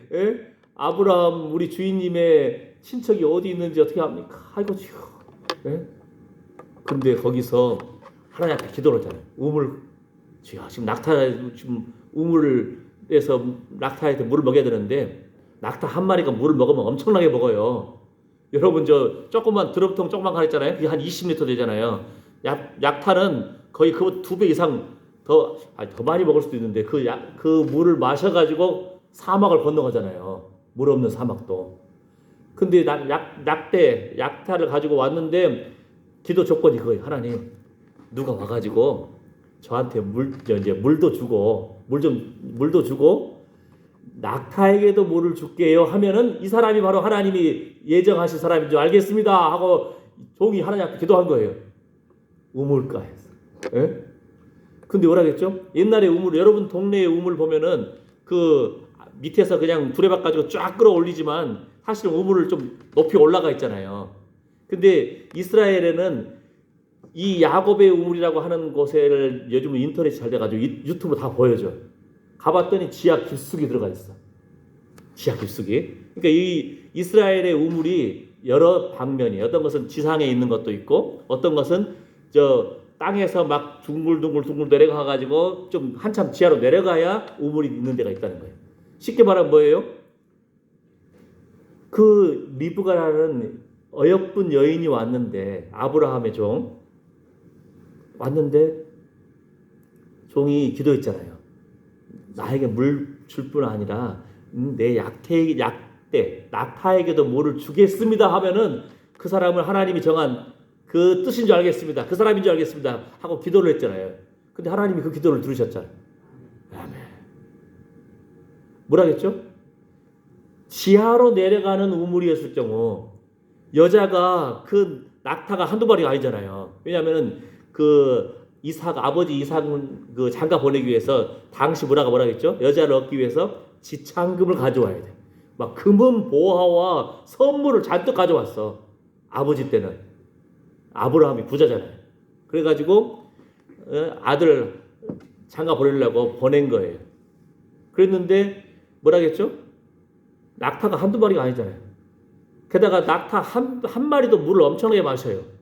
아브라함 우리 주인님의 친척이 어디 있는지 어떻게 합니까? 아이고 지금. 근데 거기서 하나님 앞에 기도를 하잖아요. 지금 지금 우물에서 낙타한테 물을 먹여야 되는데 낙타 한 마리가 물을 먹으면 엄청나게 먹어요. 여러분 저 조그만 드럼통 조그만 거 있잖아요. 그게 한 20리터 되잖아요. 약탈은 거의 그 2배 이상 더 많이 먹을 수도 있는데 그 물을 마셔가지고 사막을 건너가잖아요. 물 없는 사막도. 근데 약탈을 가지고 왔는데 기도 조건이 그거예요. 하나님 누가 와가지고 저한테 물도 주고 물도 주고 낙타에게도 물을 줄게요 하면은 이 사람이 바로 하나님이 예정하신 사람인 줄 알겠습니다 하고 종이 하나님 앞에 기도한 거예요. 우물가에서. 예? 근데 뭐라겠죠? 옛날에 우물, 여러분 동네의 우물 보면은 그 밑에서 그냥 두레박 가지고 쫙 끌어올리지만 사실은 우물을 좀 높이 올라가 있잖아요. 근데 이스라엘에는 이 야곱의 우물이라고 하는 곳을 요즘은 인터넷이 잘 돼가지고 유튜브 다 보여줘. 가봤더니 지하 깊숙이 들어가 있어. 지하 깊숙이. 그러니까 이 이스라엘의 우물이 여러 방면이, 어떤 것은 지상에 있는 것도 있고, 어떤 것은 저 땅에서 막 둥글둥글 내려가가지고 좀 한참 지하로 내려가야 우물이 있는 데가 있다는 거예요. 쉽게 말하면 뭐예요? 그 리브가라는 어여쁜 여인이 왔는데, 아브라함의 종 왔는데 종이 기도했잖아요. 나에게 물 줄 뿐 아니라 내 낙타에게도 물을 주겠습니다 하면은 그 사람을 하나님이 정한 그 뜻인 줄 알겠습니다. 그 사람인 줄 알겠습니다 하고 기도를 했잖아요. 근데 하나님이 그 기도를 들으셨잖아요. 아멘. 뭐라겠죠? 지하로 내려가는 우물이었을 경우 여자가 그 낙타가 한두 마리가 아니잖아요. 왜냐하면은 그 아버지 이삭은 그 장가 보내기 위해서 당시 뭐라겠죠? 여자를 얻기 위해서 지창금을 가져와야 돼. 막 금은 보화와 선물을 잔뜩 가져왔어. 아버지 때는 아브라함이 부자잖아요. 그래가지고 아들 장가 보내려고 보낸 거예요. 그랬는데 뭐라겠죠? 낙타가 한두 마리가 아니잖아요. 게다가 낙타 한 마리도 물을 엄청나게 마셔요.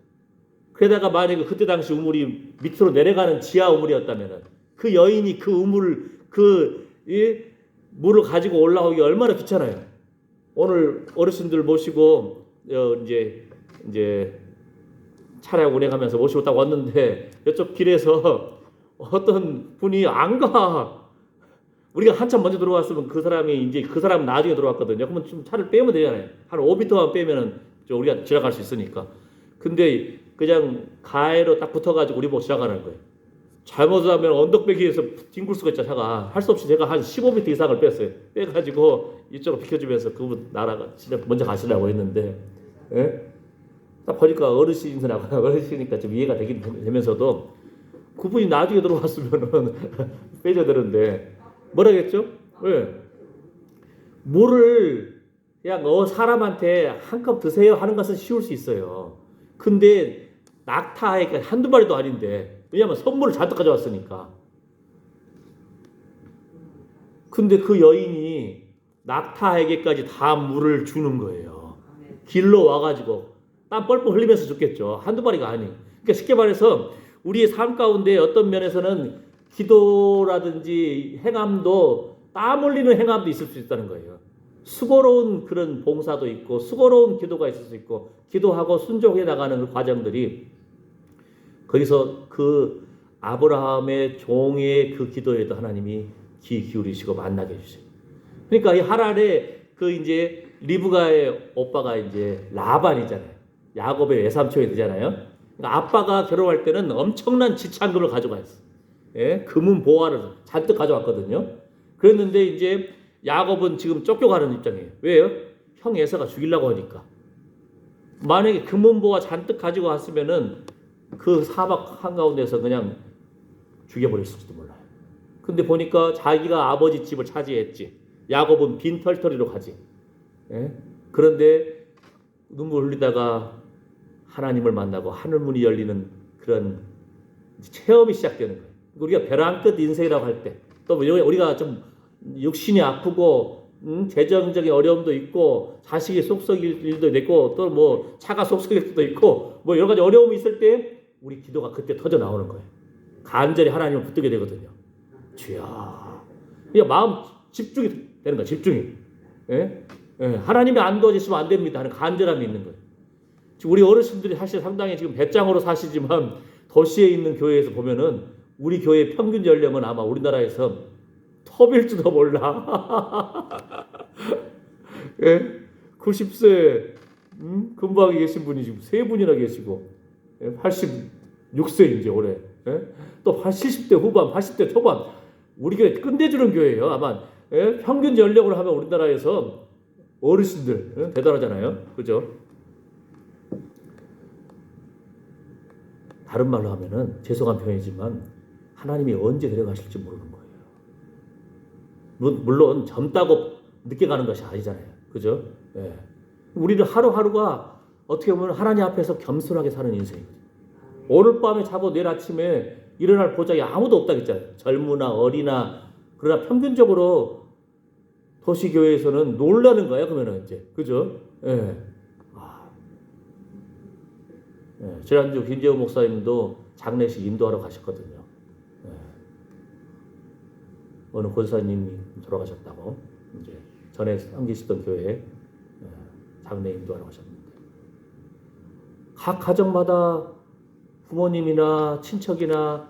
그러다가 만약에 그때 당시 우물이 밑으로 내려가는 지하 우물이었다면 그 여인이 그 물을 가지고 올라오기 얼마나 귀찮아요. 오늘 어르신들 모시고 이제 차량 운행하면서 모시고 딱 왔는데 이쪽 길에서 어떤 분이 안 가. 우리가 한참 먼저 들어왔으면 그 사람은 나중에 들어왔거든요. 그러면 좀 차를 빼면 되잖아요. 한 5m만 빼면은 우리가 지나갈 수 있으니까. 근데 그냥 가해로 딱 붙어가지고 우리 보고 지나가는 거예요. 잘못하면 언덕배기에서 뒹굴 수가 있죠. 차가 할 수 없이 제가 한 15m 이상을 뺐어요. 빼가지고 이쪽으로 비켜주면서 그분 나라가 진짜 먼저 가시라고 했는데, 예? 딱 보니까 어르신이니까 좀 이해가 되면서도 그분이 나중에 들어왔으면은 빼줘야 되는데 뭐라겠죠? 왜? 물을 그냥 사람한테 한 컵 드세요 하는 것은 쉬울 수 있어요. 근데 낙타에게 한두 마리도 아닌데, 왜냐면 선물을 잔뜩 가져왔으니까. 근데 그 여인이 낙타에게까지 다 물을 주는 거예요. 길로 와가지고 땀 뻘뻘 흘리면서 죽겠죠. 한두 마리가 아니. 그러니까 쉽게 말해서 우리의 삶 가운데 어떤 면에서는 기도라든지 행함도 땀 흘리는 행함도 있을 수 있다는 거예요. 수고로운 그런 봉사도 있고 수고로운 기도가 있을 수 있고 기도하고 순종해 나가는 그 과정들이 거기서 그 아브라함의 종의 그 기도에도 하나님이 귀 기울이시고 만나게 해주세요. 그러니까 이 하란에 그 이제 리브가의 오빠가 이제 라반이잖아요. 야곱의 외삼촌이 되잖아요. 그러니까 아빠가 결혼할 때는 엄청난 지창금을 가져갔어요. 예? 금은 보화를 잔뜩 가져왔거든요. 그랬는데 이제 야곱은 지금 쫓겨가는 입장이에요. 왜요? 형 에서가 죽이려고 하니까. 만약에 금은보화 잔뜩 가지고 왔으면은 그 사막 한가운데서 그냥 죽여버렸을지도 몰라요. 근데 보니까 자기가 아버지 집을 차지했지. 야곱은 빈털터리로 가지. 예? 그런데 눈물 흘리다가 하나님을 만나고 하늘문이 열리는 그런 체험이 시작되는 거예요. 우리가 벼랑 끝 인생이라고 할 때, 또 우리가 좀 육신이 아프고 재정적인 어려움도 있고 자식이 속썩일 일도 있고 또 뭐 차가 속썩일 수도 있고 뭐 여러 가지 어려움이 있을 때 우리 기도가 그때 터져 나오는 거예요. 간절히 하나님을 붙들게 되거든요. 주여. 그냥 마음 집중이 되는 거야. 집중이. 예? 예, 하나님이 안 도와주시면 안 됩니다 하는 간절함이 있는 거예요. 지금 우리 어르신들이 사실 상당히 지금 배짱으로 사시지만 도시에 있는 교회에서 보면은 우리 교회 평균 연령은 아마 우리나라에서 톱일지도 몰라. 예? 90세 근방에 계신 분이 지금 세 분이나 계시고 86세 이제 올해 또 70대 후반 80대 초반 우리 교회 끝내주는 교회예요. 아마 평균 연령으로 하면 우리나라에서 어르신들 대단하잖아요. 그죠? 다른 말로 하면은 죄송한 표현이지만 하나님이 언제 데려가실지 모르는 거예요. 물론 젊다고 늦게 가는 것이 아니잖아요. 그죠? 예. 우리는 하루하루가 어떻게 보면 하나님 앞에서 겸손하게 사는 인생이거든요. 오늘 밤에 자고 내일 아침에 일어날 보장이 아무도 없다 했잖아요. 젊으나 어리나. 그러나 평균적으로 도시교회에서는 놀라는 거예요. 그러면 이제. 그죠? 예. 예. 지난주 김재호 목사님도 장례식 인도하러 가셨거든요. 예. 어느 권사님이 돌아가셨다고 이제 전에 섬기시던 교회에 장례 인도하러 가셨는데 각 가정마다 부모님이나 친척이나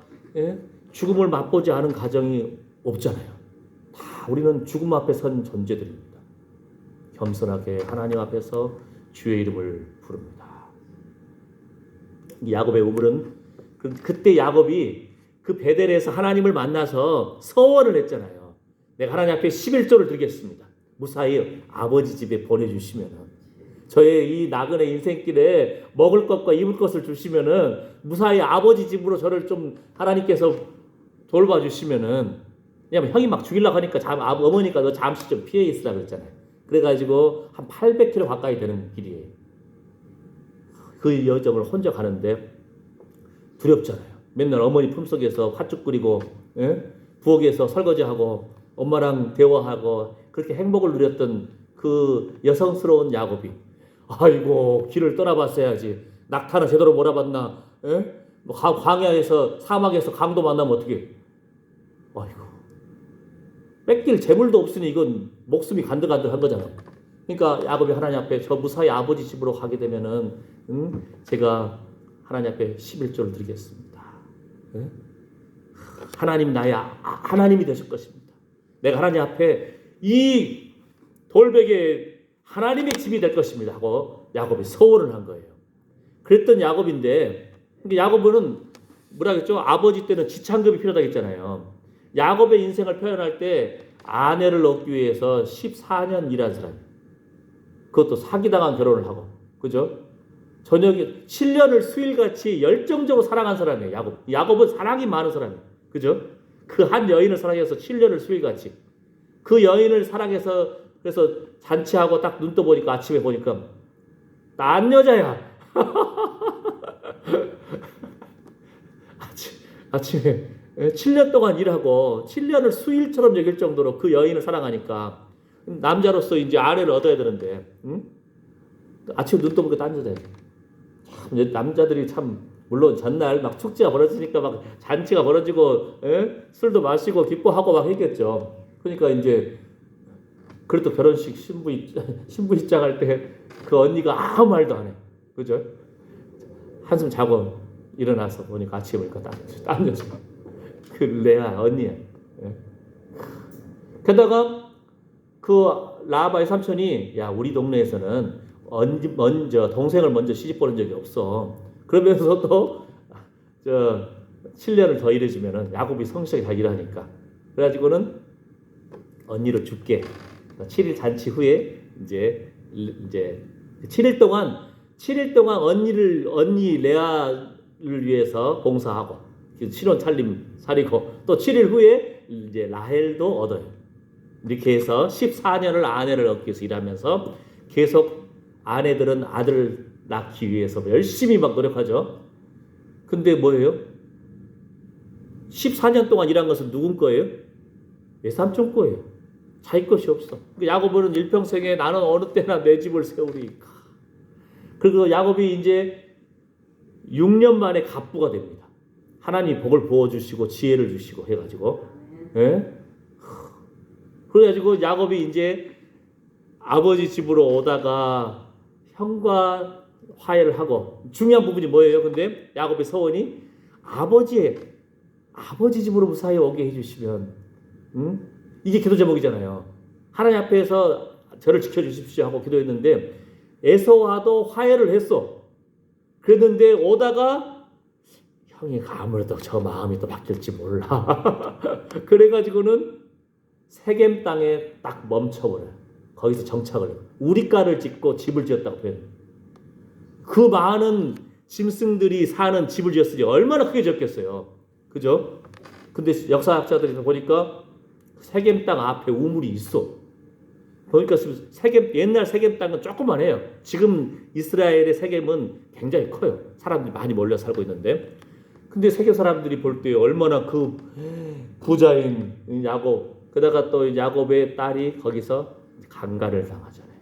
죽음을 맛보지 않은 가정이 없잖아요. 다 우리는 죽음 앞에 선 존재들입니다. 겸손하게 하나님 앞에서 주의 이름을 부릅니다. 야곱의 우물은 그때 야곱이 그 베델에서 하나님을 만나서 서원을 했잖아요. 내가 하나님 앞에 11조를 드리겠습니다. 무사히 아버지 집에 보내주시면은 저의 이 나그네 인생길에 먹을 것과 입을 것을 주시면은 무사히 아버지 집으로 저를 좀 하나님께서 돌봐주시면은 왜냐면 형이 막 죽이려고 하니까 어머니가 너 잠시 좀 피해 있으라 그랬잖아요. 그래가지고 한 800km 가까이 되는 길이에요. 그 여정을 혼자 가는데 두렵잖아요. 맨날 어머니 품속에서 팥죽 끓이고 부엌에서 설거지하고 엄마랑 대화하고 그렇게 행복을 누렸던 그 여성스러운 야곱이 아이고 길을 떠나봤어야지 낙타는 제대로 몰아봤나 뭐 광야에서 사막에서 강도 만나면 어떻게 아이고 뺏길 재물도 없으니 이건 목숨이 간들간들한 거잖아요. 그러니까 야곱이 하나님 앞에 저 무사히 아버지 집으로 가게 되면은 제가 하나님 앞에 11조를 드리겠습니다. 하나님 나의 하나님이 되실 것입니다. 내가 하나님 앞에 이 돌베개 하나님의 집이 될 것입니다 하고 야곱이 서원을 한 거예요. 그랬던 야곱인데 야곱은 뭐라 그랬죠? 아버지 때는 지창금이 필요하다고 했잖아요. 야곱의 인생을 표현할 때 아내를 얻기 위해서 14년 일한 사람. 그것도 사기당한 결혼을 하고. 그죠? 저녁에 7년을 수일같이 열정적으로 사랑한 사람이에요. 야곱은 사랑이 많은 사람이에요. 그죠? 그 한 여인을 사랑해서 7년을 수일같이. 그 여인을 사랑해서 그래서 잔치하고 딱 눈 떠보니까 아침에 보니까 난 여자야. 아침에 7년 동안 일하고 7년을 수일처럼 여길 정도로 그 여인을 사랑하니까 남자로서 이제 아내를 얻어야 되는데 아침에 눈 떠보니까 딴 여자야. 참 남자들이 참 물론 전날 막 축제가 벌어지니까 막 잔치가 벌어지고 술도 마시고 기뻐하고 막 했겠죠. 그러니까 이제 그래도 결혼식 신부 입장할 때 그 언니가 아무 말도 안 해. 그죠? 한숨 자고 일어나서 보니까 아침에 보니까 딴 여자. 그 레아 언니야. 게다가 그 라바의 삼촌이 야 우리 동네에서는 먼저 동생을 먼저 시집 보낸 적이 없어. 그러면서도 7년을 더 일해주면은 야곱이 성실하게 잘 일하니까 그래가지고는 언니를 줄게. 7일 잔치 후에 이제 7일 동안 언니 레아를 위해서 봉사하고 신혼 차리고 또 7일 후에 이제 라헬도 얻어요. 이렇게 해서 14년을 아내를 얻기 위해서 일하면서 계속 아내들은 아들을 낳기 위해서 열심히 막 노력하죠. 근데 뭐예요? 14년 동안 일한 것은 누군 거예요? 외삼촌 거예요. 자기 것이 없어. 야곱은 일평생에 나는 어느 때나 내 집을 세우리. 그리고 야곱이 이제 6년 만에 갑부가 됩니다. 하나님이 복을 부어주시고 지혜를 주시고 해가지고 그래가지고 야곱이 이제 아버지 집으로 오다가 형과 화해를 하고 중요한 부분이 뭐예요? 근데 야곱의 서원이 아버지 집으로 무사히 오게 해주시면 이게 기도 제목이잖아요. 하나님 앞에서 저를 지켜주십시오 하고 기도했는데 에서와도 화해를 했어. 그랬는데 오다가 형이 아무래도 저 마음이 또 바뀔지 몰라. 그래가지고는 세겜 땅에 딱 멈춰버려요. 거기서 정착을 해요. 우리가를 짓고 집을 지었다고 표현해요. 그 많은 짐승들이 사는 집을 지었으니 얼마나 크게 지었겠어요. 그죠? 근데 역사학자들이 보니까 세겜 땅 앞에 우물이 있어. 보니까 옛날 세겜 땅은 조그만해요. 지금 이스라엘의 세겜은 굉장히 커요. 사람들이 많이 몰려 살고 있는데. 근데 세겜 사람들이 볼 때 얼마나 그 부자인 야곱, 그다가 또 야곱의 딸이 거기서 강간을 당하잖아요.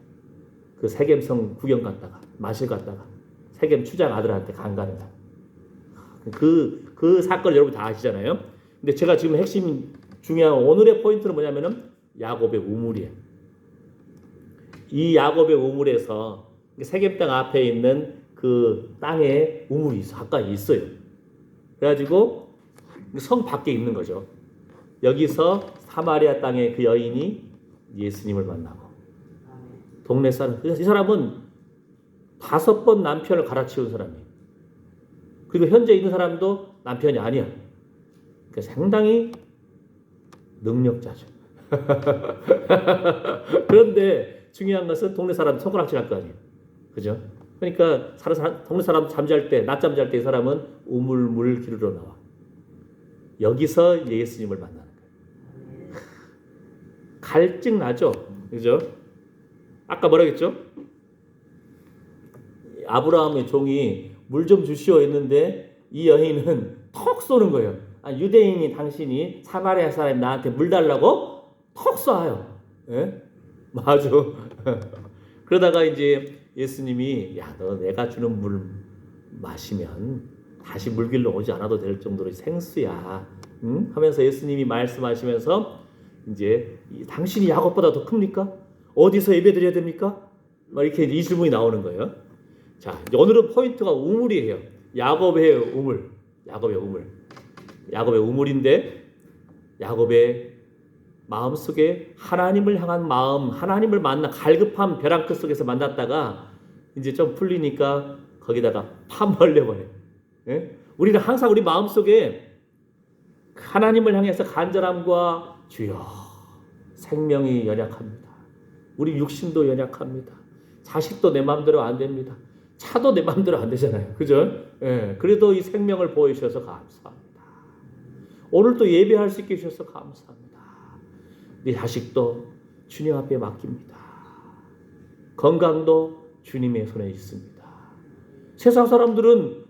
그 세겜성 구경 갔다가 마실 갔다가 세겜 추장 아들한테 강간을 당. 그 사건을 여러분 다 아시잖아요. 근데 제가 지금 핵심 중요한 오늘의 포인트는 뭐냐면은 야곱의 우물이에요. 이 야곱의 우물에서 세겜 땅 앞에 있는 그 땅에 우물이 가까이 있어요. 그래가지고 성 밖에 있는 거죠. 여기서 사마리아 땅의 그 여인이 예수님을 만나고 동네 사람, 이 사람은 5번 남편을 갈아치운 사람이에요. 그리고 현재 있는 사람도 남편이 아니야. 그러니까 상당히 능력자죠. 그런데 중요한 것은 동네 사람 손가락질 할 거 아니에요. 그죠? 그러니까 동네 사람 잠잘 때, 낮잠 잘 때 이 사람은 우물물 기르러 나와. 여기서 예수님을 만나는 거예요. 갈증 나죠? 그죠? 아까 뭐라 했죠? 아브라함의 종이 물 좀 주시오 했는데 이 여인은 턱 쏘는 거예요. 유대인이 당신이 사마리아 사람이 나한테 물 달라고 턱 쏴요. 예? 맞아. 그러다가 이제 예수님이 너 내가 주는 물 마시면 다시 물길로 오지 않아도 될 정도로 생수야. 응? 하면서 예수님이 말씀하시면서 이제 당신이 야곱보다 더 큽니까? 어디서 예배드려야 됩니까? 막 이렇게 이 질문이 나오는 거예요. 자, 오늘은 포인트가 우물이에요. 야곱의 우물. 야곱의 우물인데 야곱의 마음속에 하나님을 향한 마음, 하나님을 만나 갈급한 벼랑 끝 속에서 만났다가 이제 좀 풀리니까 거기다가 파멀려버려요. 예? 우리는 항상 우리 마음속에 하나님을 향해서 간절함과 주여 생명이 연약합니다. 우리 육신도 연약합니다. 자식도 내 마음대로 안 됩니다. 차도 내 마음대로 안 되잖아요. 그죠? 예. 그래도 이 생명을 보여주셔서 감사합니다. 오늘 또 예배할 수 있게 해주셔서 감사합니다. 네 자식도 주님 앞에 맡깁니다. 건강도 주님의 손에 있습니다. 세상 사람들은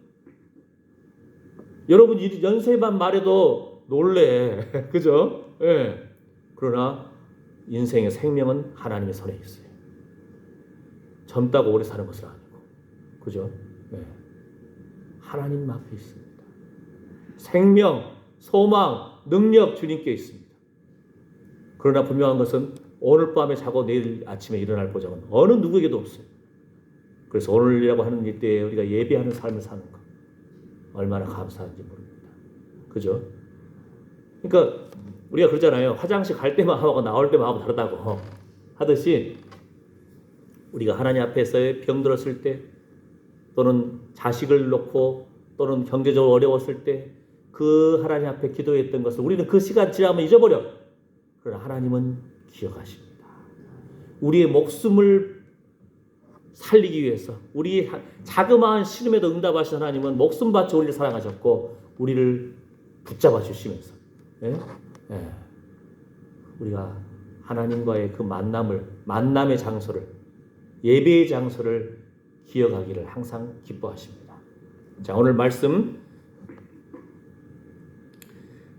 여러분 연세만 말해도 놀래. 그죠? 예. 그러나 인생의 생명은 하나님의 손에 있어요. 젊다고 오래 사는 것은 아니고. 그죠? 예. 하나님 앞에 있습니다. 생명, 소망, 능력 주님께 있습니다. 그러나 분명한 것은 오늘 밤에 자고 내일 아침에 일어날 보장은 어느 누구에게도 없어요. 그래서 오늘이라고 하는 이때에 우리가 예배하는 삶을 사는 것 얼마나 감사한지 모릅니다. 그죠? 그러니까 우리가 그러잖아요. 화장실 갈 때만 하고 나올 때만 하고 다르다고 하듯이 우리가 하나님 앞에서 병들었을 때 또는 자식을 놓고 또는 경제적으로 어려웠을 때 그 하나님 앞에 기도했던 것을 우리는 그 시간 지나면 잊어버려. 그러나 하나님은 기억하십니다. 우리의 목숨을 살리기 위해서 우리의 자그마한 신음에도 응답하신 하나님은 목숨 바쳐 우리를 사랑하셨고 우리를 붙잡아 주시면서 우리가 하나님과의 그 만남의 장소를 예배의 장소를 기억하기를 항상 기뻐하십니다. 자, 오늘 말씀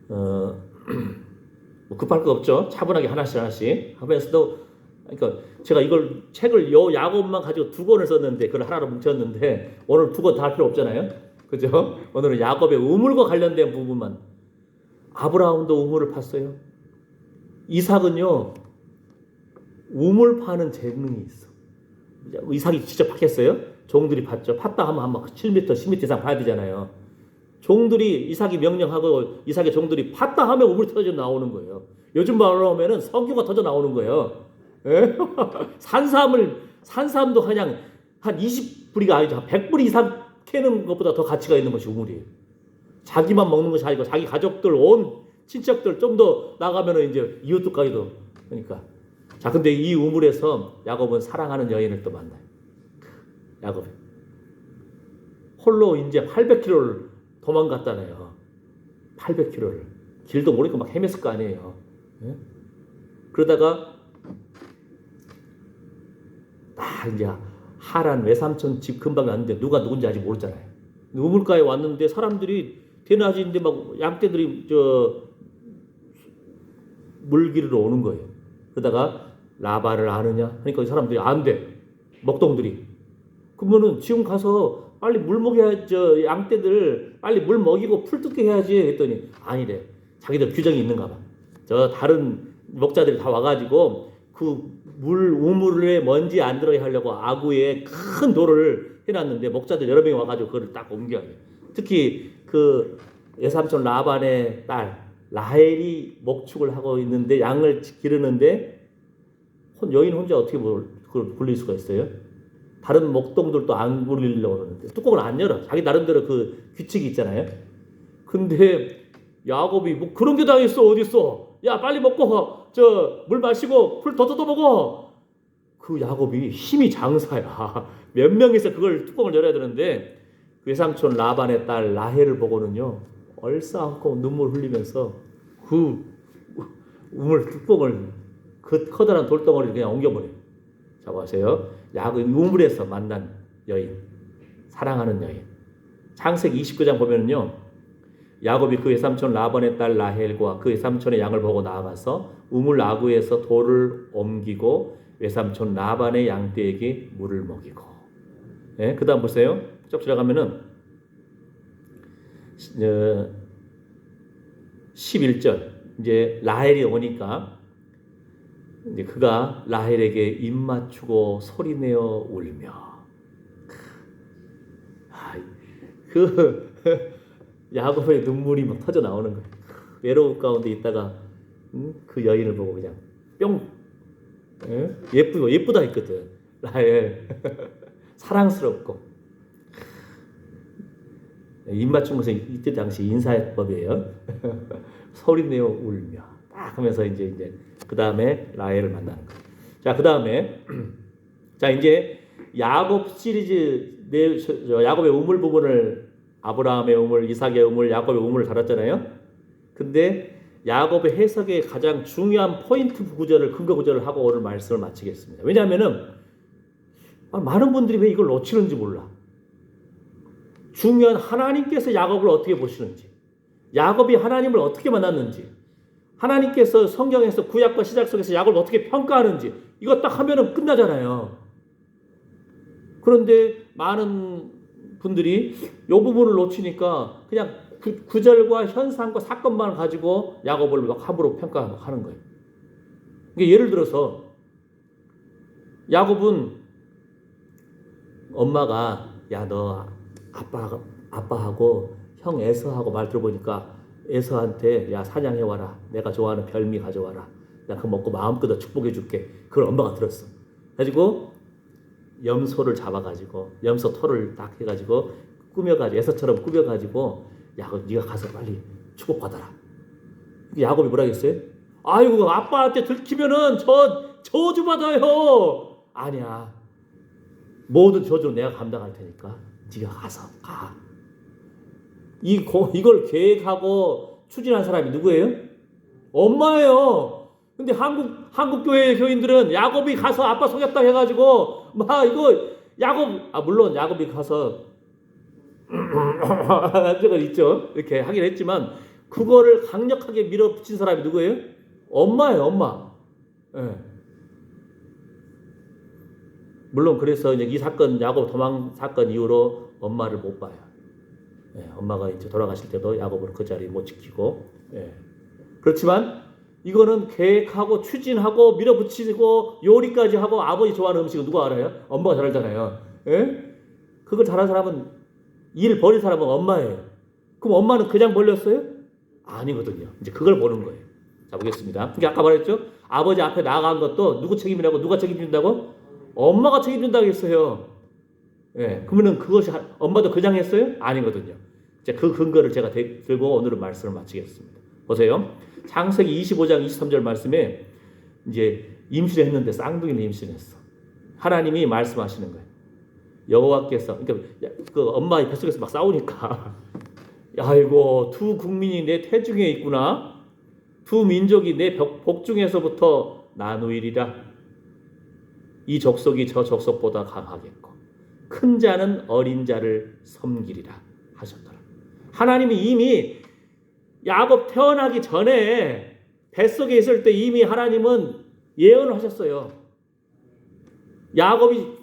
뭐 급할 거 없죠. 차분하게 하나씩 하면서도 그러니까 제가 이걸 책을 요 야곱만 가지고 2권을 썼는데 그걸 하나로 뭉쳤는데 오늘 2권 다 할 필요 없잖아요. 그죠? 오늘은 야곱의 우물과 관련된 부분만. 아브라함도 우물을 팠어요. 이삭은요 우물 파는 재능이 있어. 이삭이 직접 팠겠어요? 종들이 팠죠. 팠다 하면 한 7m, 10m 이상 파야 되잖아요. 종들이 이삭이 명령하고 이삭의 종들이 팠다 하면 우물이 터져 나오는 거예요. 요즘 말로 하면은 석유가 터져 나오는 거예요. 예? 산삼도 그냥 한 20뿌리가 아니죠. 100뿌리 이상 캐는 것보다 더 가치가 있는 것이 우물이에요. 자기만 먹는 것이 아니고 자기 가족들, 온 친척들 좀 더 나가면은 이제 이웃들까지도. 그러니까. 자, 근데 이 우물에서 야곱은 사랑하는 여인을 또 만나요. 야곱이. 홀로 이제 800km를 도망갔다네요. 800km를. 길도 모르니까 막 헤맸을 거 아니에요. 예? 그러다가 딱 이제 하란 외삼촌 집 근방에 왔는데 누가 누군지 아직 모르잖아요. 우물가에 왔는데 사람들이 대낮인데 막 양떼들이 물 기르러 오는 거예요. 그러다가 라바를 아느냐 하니까 이 사람들이 안 돼. 먹동들이. 그러면은 지금 가서 빨리 물 먹여야지. 양떼들 빨리 물 먹이고 풀 뜯게 해야지 했더니 아니래. 자기들 규정이 있는가 봐. 저 다른 목자들이 다 와가지고 그 우물에 먼지 안 들어게 하려고 아구에 큰 돌을 해놨는데 목자들 여러 명이 와가지고 그걸 딱 옮겨야 돼. 특히 그 외삼촌 라반의 딸 라헬이 목축을 하고 있는데 양을 기르는데 여인 혼자 어떻게 그걸 굴릴 수가 있어요? 다른 목동들도 안 굴리려고 그러는데 뚜껑을 안 열어. 자기 나름대로 그 규칙이 있잖아요. 근데 야곱이 뭐 그런 게 다 있어. 어디 있어? 야 빨리 먹고 물 마시고 풀 더 먹어. 그 야곱이 힘이 장사야. 몇 명이서 그걸 뚜껑을 열어야 되는데 외삼촌 라반의 딸 라헬을 보고는요 얼싸안고 눈물 흘리면서 그 우물 뚜껑을 그 커다란 돌덩어리를 그냥 옮겨버려요. 자 보세요. 야곱이 우물에서 만난 여인, 사랑하는 여인. 창세기 29장 보면은요 야곱이 그 외삼촌 라반의 딸 라헬과 그 외삼촌의 양을 보고 나아가서 우물 아구에서 돌을 옮기고 외삼촌 라반의 양떼에게 물을 먹이고. 예, 그 다음 보세요. 쭉 들어가면은 11절 이제 라헬이 오니까 이제 그가 라헬에게 입 맞추고 소리내어 울며. 그 야곱의 눈물이 막 터져 나오는 거예요. 외로움 가운데 있다가 그 여인을 보고 그냥 뿅. 예? 예쁘다 했거든. 라헬 사랑스럽고 입 맞춘 것은 이때 당시 인사법이에요. 소리내어 울며 딱 하면서 이제 그 다음에 라헬을 만나는 거예요. 자, 그 다음에 자 이제 야곱 시리즈 야곱의 우물 부분을 아브라함의 우물, 이삭의 우물, 야곱의 우물을 다뤘잖아요. 근데 야곱의 해석의 가장 중요한 포인트 구절을 근거 구절을 하고 오늘 말씀을 마치겠습니다. 왜냐하면은 많은 분들이 왜 이걸 놓치는지 몰라. 중요한 하나님께서 야곱을 어떻게 보시는지, 야곱이 하나님을 어떻게 만났는지, 하나님께서 성경에서 구약과 시작 속에서 야곱을 어떻게 평가하는지 이거 딱 하면은 끝나잖아요. 그런데 많은 분들이 이 부분을 놓치니까 그냥 구절과 현상과 사건만 가지고 야곱을 막 함부로 평가하는 거예요. 그러니까 예를 들어서 야곱은 엄마가 야 너 아빠하고 형 에서하고 말 들어보니까 에서한테 야 사냥해 와라. 내가 좋아하는 별미 가져와라. 나 그거 먹고 마음껏 축복해 줄게. 그걸 엄마가 들었어. 그래가지고 염소를 잡아가지고 염소 털을 딱 해가지고 꾸며가지고 에서처럼 꾸며가지고 야 네가 가서 빨리 축복받아라. 야곱이 뭐라 했어요? 아이고 아빠한테 들키면은 저주 받아요. 아니야. 모든 저주는 내가 감당할 테니까 네가 가서 가. 이걸 계획하고 추진한 사람이 누구예요? 엄마예요. 근데 한국 교회 교인들은 야곱이 가서 아빠 속였다 해가지고 막 이거 물론 야곱이 가서 한 적은 있죠. 이렇게 하긴 했지만 그거를 강력하게 밀어붙인 사람이 누구예요? 엄마예요, 엄마. 예. 물론 그래서 이제 이 사건 야곱 도망 사건 이후로 엄마를 못 봐요. 예, 엄마가 이제 돌아가실 때도 야곱을 그 자리에 못 지키고. 예. 그렇지만 이거는 계획하고 추진하고 밀어붙이고 요리까지 하고 아버지 좋아하는 음식은 누가 알아요? 엄마가 잘 알잖아요. 예? 그걸 잘하는 사람은 일 벌인 사람은 엄마예요. 그럼 엄마는 그냥 벌렸어요? 아니거든요. 이제 그걸 보는 거예요. 자 보겠습니다. 그게 아까 말했죠? 아버지 앞에 나간 것도 누구 책임이라고 누가 책임진다고? 엄마가 책임진다고 했어요. 예, 그러면은 그것이 엄마도 그냥 했어요? 아니거든요. 이제 그 근거를 제가 들고 오늘은 말씀을 마치겠습니다. 보세요. 창세기 25장 23절 말씀에 이제 임신을 했는데 쌍둥이를 임신했어. 하나님이 말씀하시는 거예요. 여호와께서 그러니까 그 엄마의 뱃속에서 막 싸우니까 아이고 두 국민이 내 태중에 있구나. 두 민족이 내 복중에서부터 나누이리라. 이 족속이 저 족속보다 강하겠고 큰 자는 어린 자를 섬기리라 하셨더라. 하나님이 이미 야곱 태어나기 전에 뱃속에 있을 때 이미 하나님은 예언을 하셨어요. 야곱이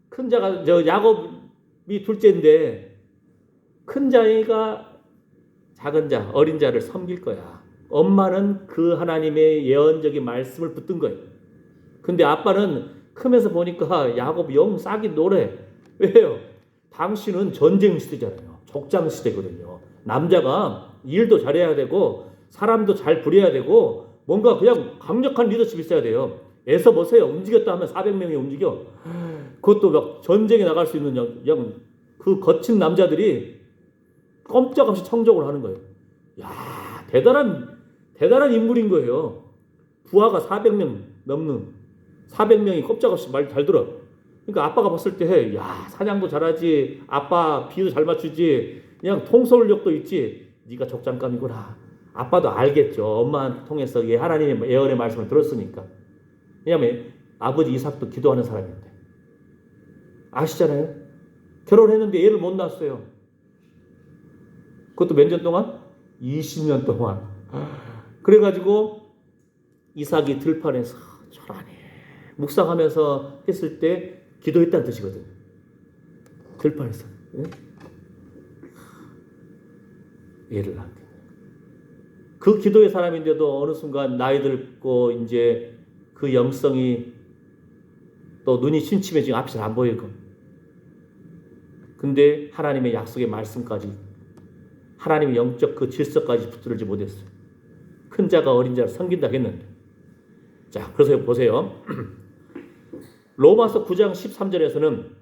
큰 자가 야곱이 둘째인데 큰 자가 작은 자 어린 자를 섬길 거야. 엄마는 그 하나님의 예언적인 말씀을 붙든 거예요. 근데 아빠는 크면서 보니까 야곱이 영 싹이 노래. 왜요? 당신은 전쟁 시대잖아요. 족장 시대거든요. 남자가 일도 잘해야 되고 사람도 잘 부려야 되고 뭔가 그냥 강력한 리더십이 있어야 돼요. 애서 보세요. 움직였다 하면 400명이 움직여. 그것도 막 전쟁에 나갈 수 있는 그냥 그 거친 남자들이 꼼짝없이 청족을 하는 거예요. 야, 대단한 인물인 거예요. 부하가 400명 넘는 400명이 꼼짝없이 말 잘 들어. 그러니까 아빠가 봤을 때 야, 사냥도 잘하지. 아빠 비도 잘 맞추지. 그냥 통솔력도 있지. 네가 족장감이구나. 아빠도 알겠죠. 엄마 통해서 하나님의 예언의 말씀을 들었으니까. 왜냐하면 아버지 이삭도 기도하는 사람인데. 아시잖아요. 결혼했는데 애를 못 낳았어요. 그것도 몇 년 동안? 20년 동안. 그래가지고 이삭이 들판에서 초라하네. 묵상하면서 했을 때 기도했다는 뜻이거든요. 들판에서. 예? 애를 낳게. 그 기도의 사람인데도 어느 순간 나이 들고 이제 그 영성이 또 눈이 침침해지고 앞이 잘 안 보이고. 근데 하나님의 약속의 말씀까지 하나님의 영적 그 질서까지 붙들지 못했어요. 큰 자가 어린 자를 섬긴다 했는데. 자, 그래서 보세요. 로마서 9장 13절에서는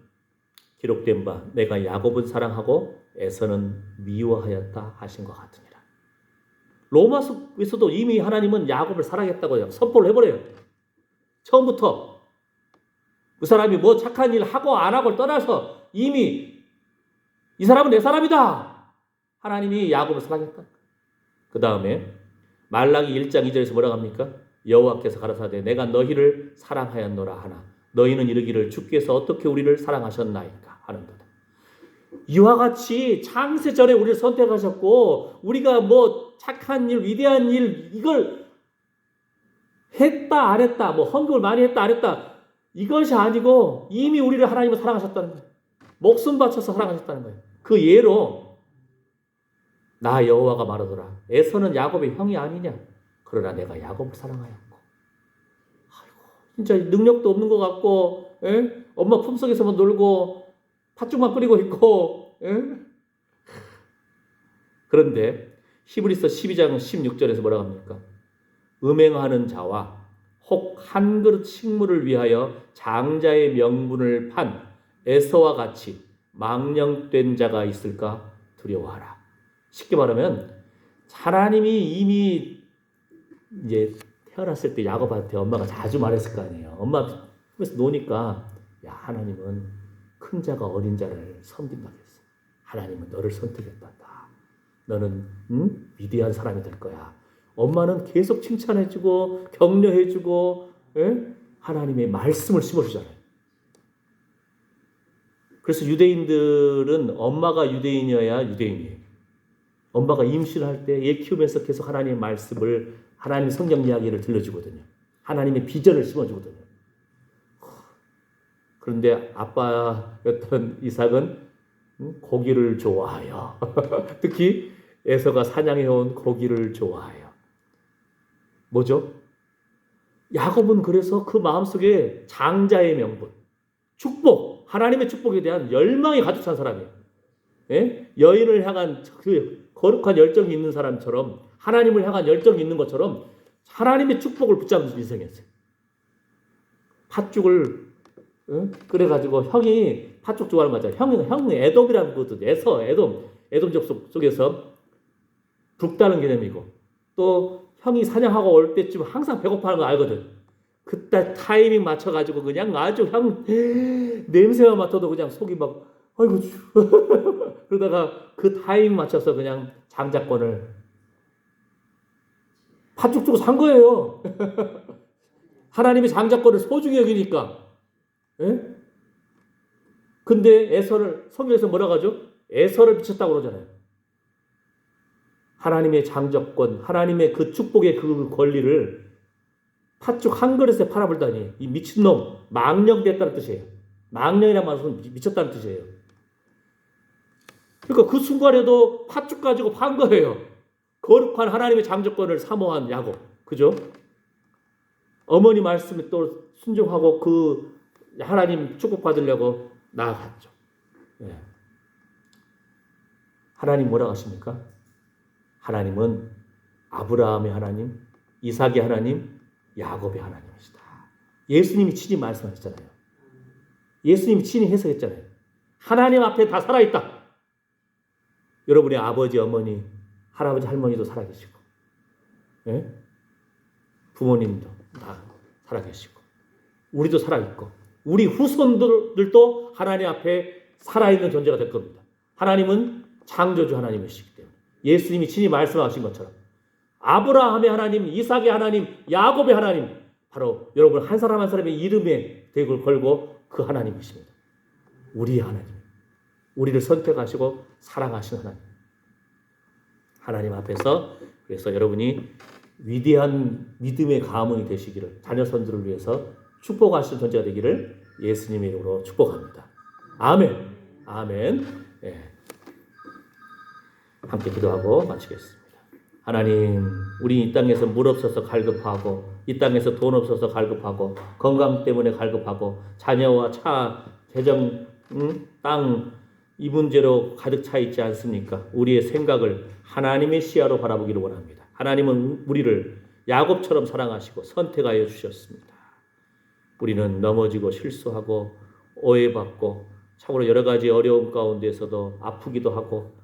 기록된 바 내가 야곱은 사랑하고 에서는 미워하였다 하신 것 같으니라. 로마서에서도 이미 하나님은 야곱을 사랑했다고 선포를 해버려요. 처음부터 그 사람이 뭐 착한 일 하고 안 하고를 떠나서 이미 이 사람은 내 사람이다. 하나님이 야곱을 사랑했다. 그 다음에 말라기 1장 2절에서 뭐라고 합니까? 여호와께서 가라사대 내가 너희를 사랑하였노라 하나 너희는 이르기를 주께서 어떻게 우리를 사랑하셨나이까 하는도다. 이와 같이 창세 전에 우리를 선택하셨고 우리가 뭐 착한 일, 위대한 일 이걸 했다 안 했다 뭐 헌금을 많이 했다 안 했다 이것이 아니고 이미 우리를 하나님은 사랑하셨다는 거예요. 목숨 바쳐서 사랑하셨다는 거예요. 그 예로 나 여호와가 말하더라. 에서는 야곱의 형이 아니냐. 그러나 내가 야곱을 사랑하였고. 아이고 진짜 능력도 없는 것 같고 에? 엄마 품속에서만 놀고 팥죽만 끓이고 있고 에? 그런데 히브리서 12장 16절에서 뭐라고 합니까? 음행하는 자와 혹 한 그릇 식물을 위하여 장자의 명분을 판 에서와 같이 망령된 자가 있을까 두려워하라. 쉽게 말하면 하나님이 이미 이제 태어났을 때 야곱한테 엄마가 자주 말했을 거 아니에요. 엄마 품에서 노니까 야 하나님은 큰 자가 어린 자를 섬긴다고 했어. 하나님은 너를 선택했단다. 너는 위대한 사람이 될 거야. 엄마는 계속 칭찬해주고 격려해주고 하나님의 말씀을 심어주잖아요. 그래서 유대인들은 엄마가 유대인이어야 유대인이에요. 엄마가 임신할 때 애 키우면서 계속 하나님의 말씀을 하나님의 성경 이야기를 들려주거든요. 하나님의 비전을 심어주거든요. 그런데 아빠였던 이삭은 고기를 좋아하여 특히 에서가 사냥해온 고기를 좋아해요. 뭐죠? 야곱은 그래서 그 마음속에 장자의 명분, 축복, 하나님의 축복에 대한 열망이 가득 찬 사람이에요. 예? 여인을 향한 그 거룩한 열정이 있는 사람처럼, 하나님을 향한 열정이 있는 것처럼 하나님의 축복을 붙잡는 인생이었어요. 팥죽을 끓여가지고 형이 팥죽 좋아하는 거 같잖아요. 형이 애돔이라는 것도 애돔족 속에서 붉다는 개념이고, 또 형이 사냥하고 올 때쯤 항상 배고파하는 거 알거든. 그때 타이밍 맞춰가지고 그냥 아주 형 냄새만 맡아도 그냥 속이 막 아이고 그러다가 그 타이밍 맞춰서 그냥 장자권을 팥죽 주고 산 거예요. 하나님이 장자권을 소중히 여기니까. 예? 근데 성경에서 뭐라고 하죠? 에서를 미쳤다고 그러잖아요. 하나님의 장자권, 하나님의 그 축복의 그 권리를 팥죽 한 그릇에 팔아버리다니, 이 미친놈, 망령됐다는 뜻이에요. 망령이란 말은 미쳤다는 뜻이에요. 그러니까 그 순간에도 팥죽 가지고 판 거예요. 거룩한 하나님의 장자권을 사모한 야곱. 그죠? 어머니 말씀에 또 순종하고 그 하나님 축복 받으려고 나아갔죠. 예. 하나님 뭐라고 하십니까? 하나님은 아브라함의 하나님, 이삭의 하나님, 야곱의 하나님이시다. 예수님이 친히 말씀하셨잖아요. 예수님이 친히 해석했잖아요. 하나님 앞에 다 살아있다. 여러분의 아버지, 어머니, 할아버지, 할머니도 살아계시고, 예? 부모님도 다 살아계시고, 우리도 살아있고, 우리 후손들도 하나님 앞에 살아있는 존재가 될 겁니다. 하나님은 창조주 하나님이시기 때문에 예수님이 친히 말씀하신 것처럼 아브라함의 하나님, 이삭의 하나님, 야곱의 하나님, 바로 여러분 한 사람 한 사람의 이름에 대을 걸고 그 하나님이십니다. 우리의 하나님, 우리를 선택하시고 사랑하시는 하나님. 하나님 앞에서 그래서 여러분이 위대한 믿음의 가문이 되시기를, 자녀선들을 위해서 축복하시는 존재가 되기를 예수님의 이름으로 축복합니다. 아멘. 아멘. 예. 함께 기도하고 마치겠습니다. 하나님, 우리 이 땅에서 물 없어서 갈급하고, 이 땅에서 돈 없어서 갈급하고, 건강 때문에 갈급하고, 자녀와 차, 재정, 땅, 이 문제로 가득 차 있지 않습니까? 우리의 생각을 하나님의 시야로 바라보기를 원합니다. 하나님은 우리를 야곱처럼 사랑하시고 선택하여 주셨습니다. 우리는 넘어지고 실수하고 오해받고 참으로 여러 가지 어려움 가운데서도 아프기도 하고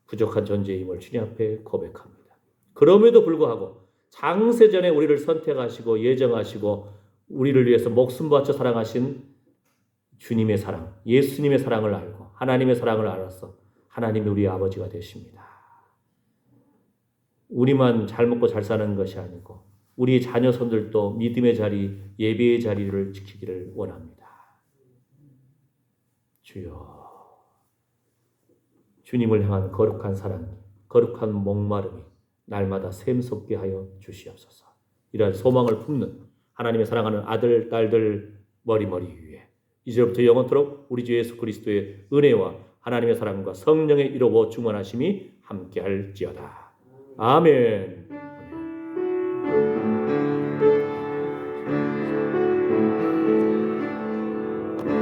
부족한 존재임을 주님 앞에 고백합니다. 그럼에도 불구하고 장세전에 우리를 선택하시고 예정하시고 우리를 위해서 목숨 바쳐 사랑하신 주님의 사랑, 예수님의 사랑을 알고 하나님의 사랑을 알아서 하나님이 우리의 아버지가 되십니다. 우리만 잘 먹고 잘 사는 것이 아니고 우리 자녀손들도 믿음의 자리, 예배의 자리를 지키기를 원합니다. 주여, 주님을 향한 거룩한 사랑, 거룩한 목마름이 날마다 샘솟게 하여 주시옵소서. 이러한 소망을 품는 하나님의 사랑하는 아들, 딸들 머리머리 위에 이제부터 영원토록 우리 주 예수 그리스도의 은혜와 하나님의 사랑과 성령의 이루어 충만하심이 함께할지어다. 아멘.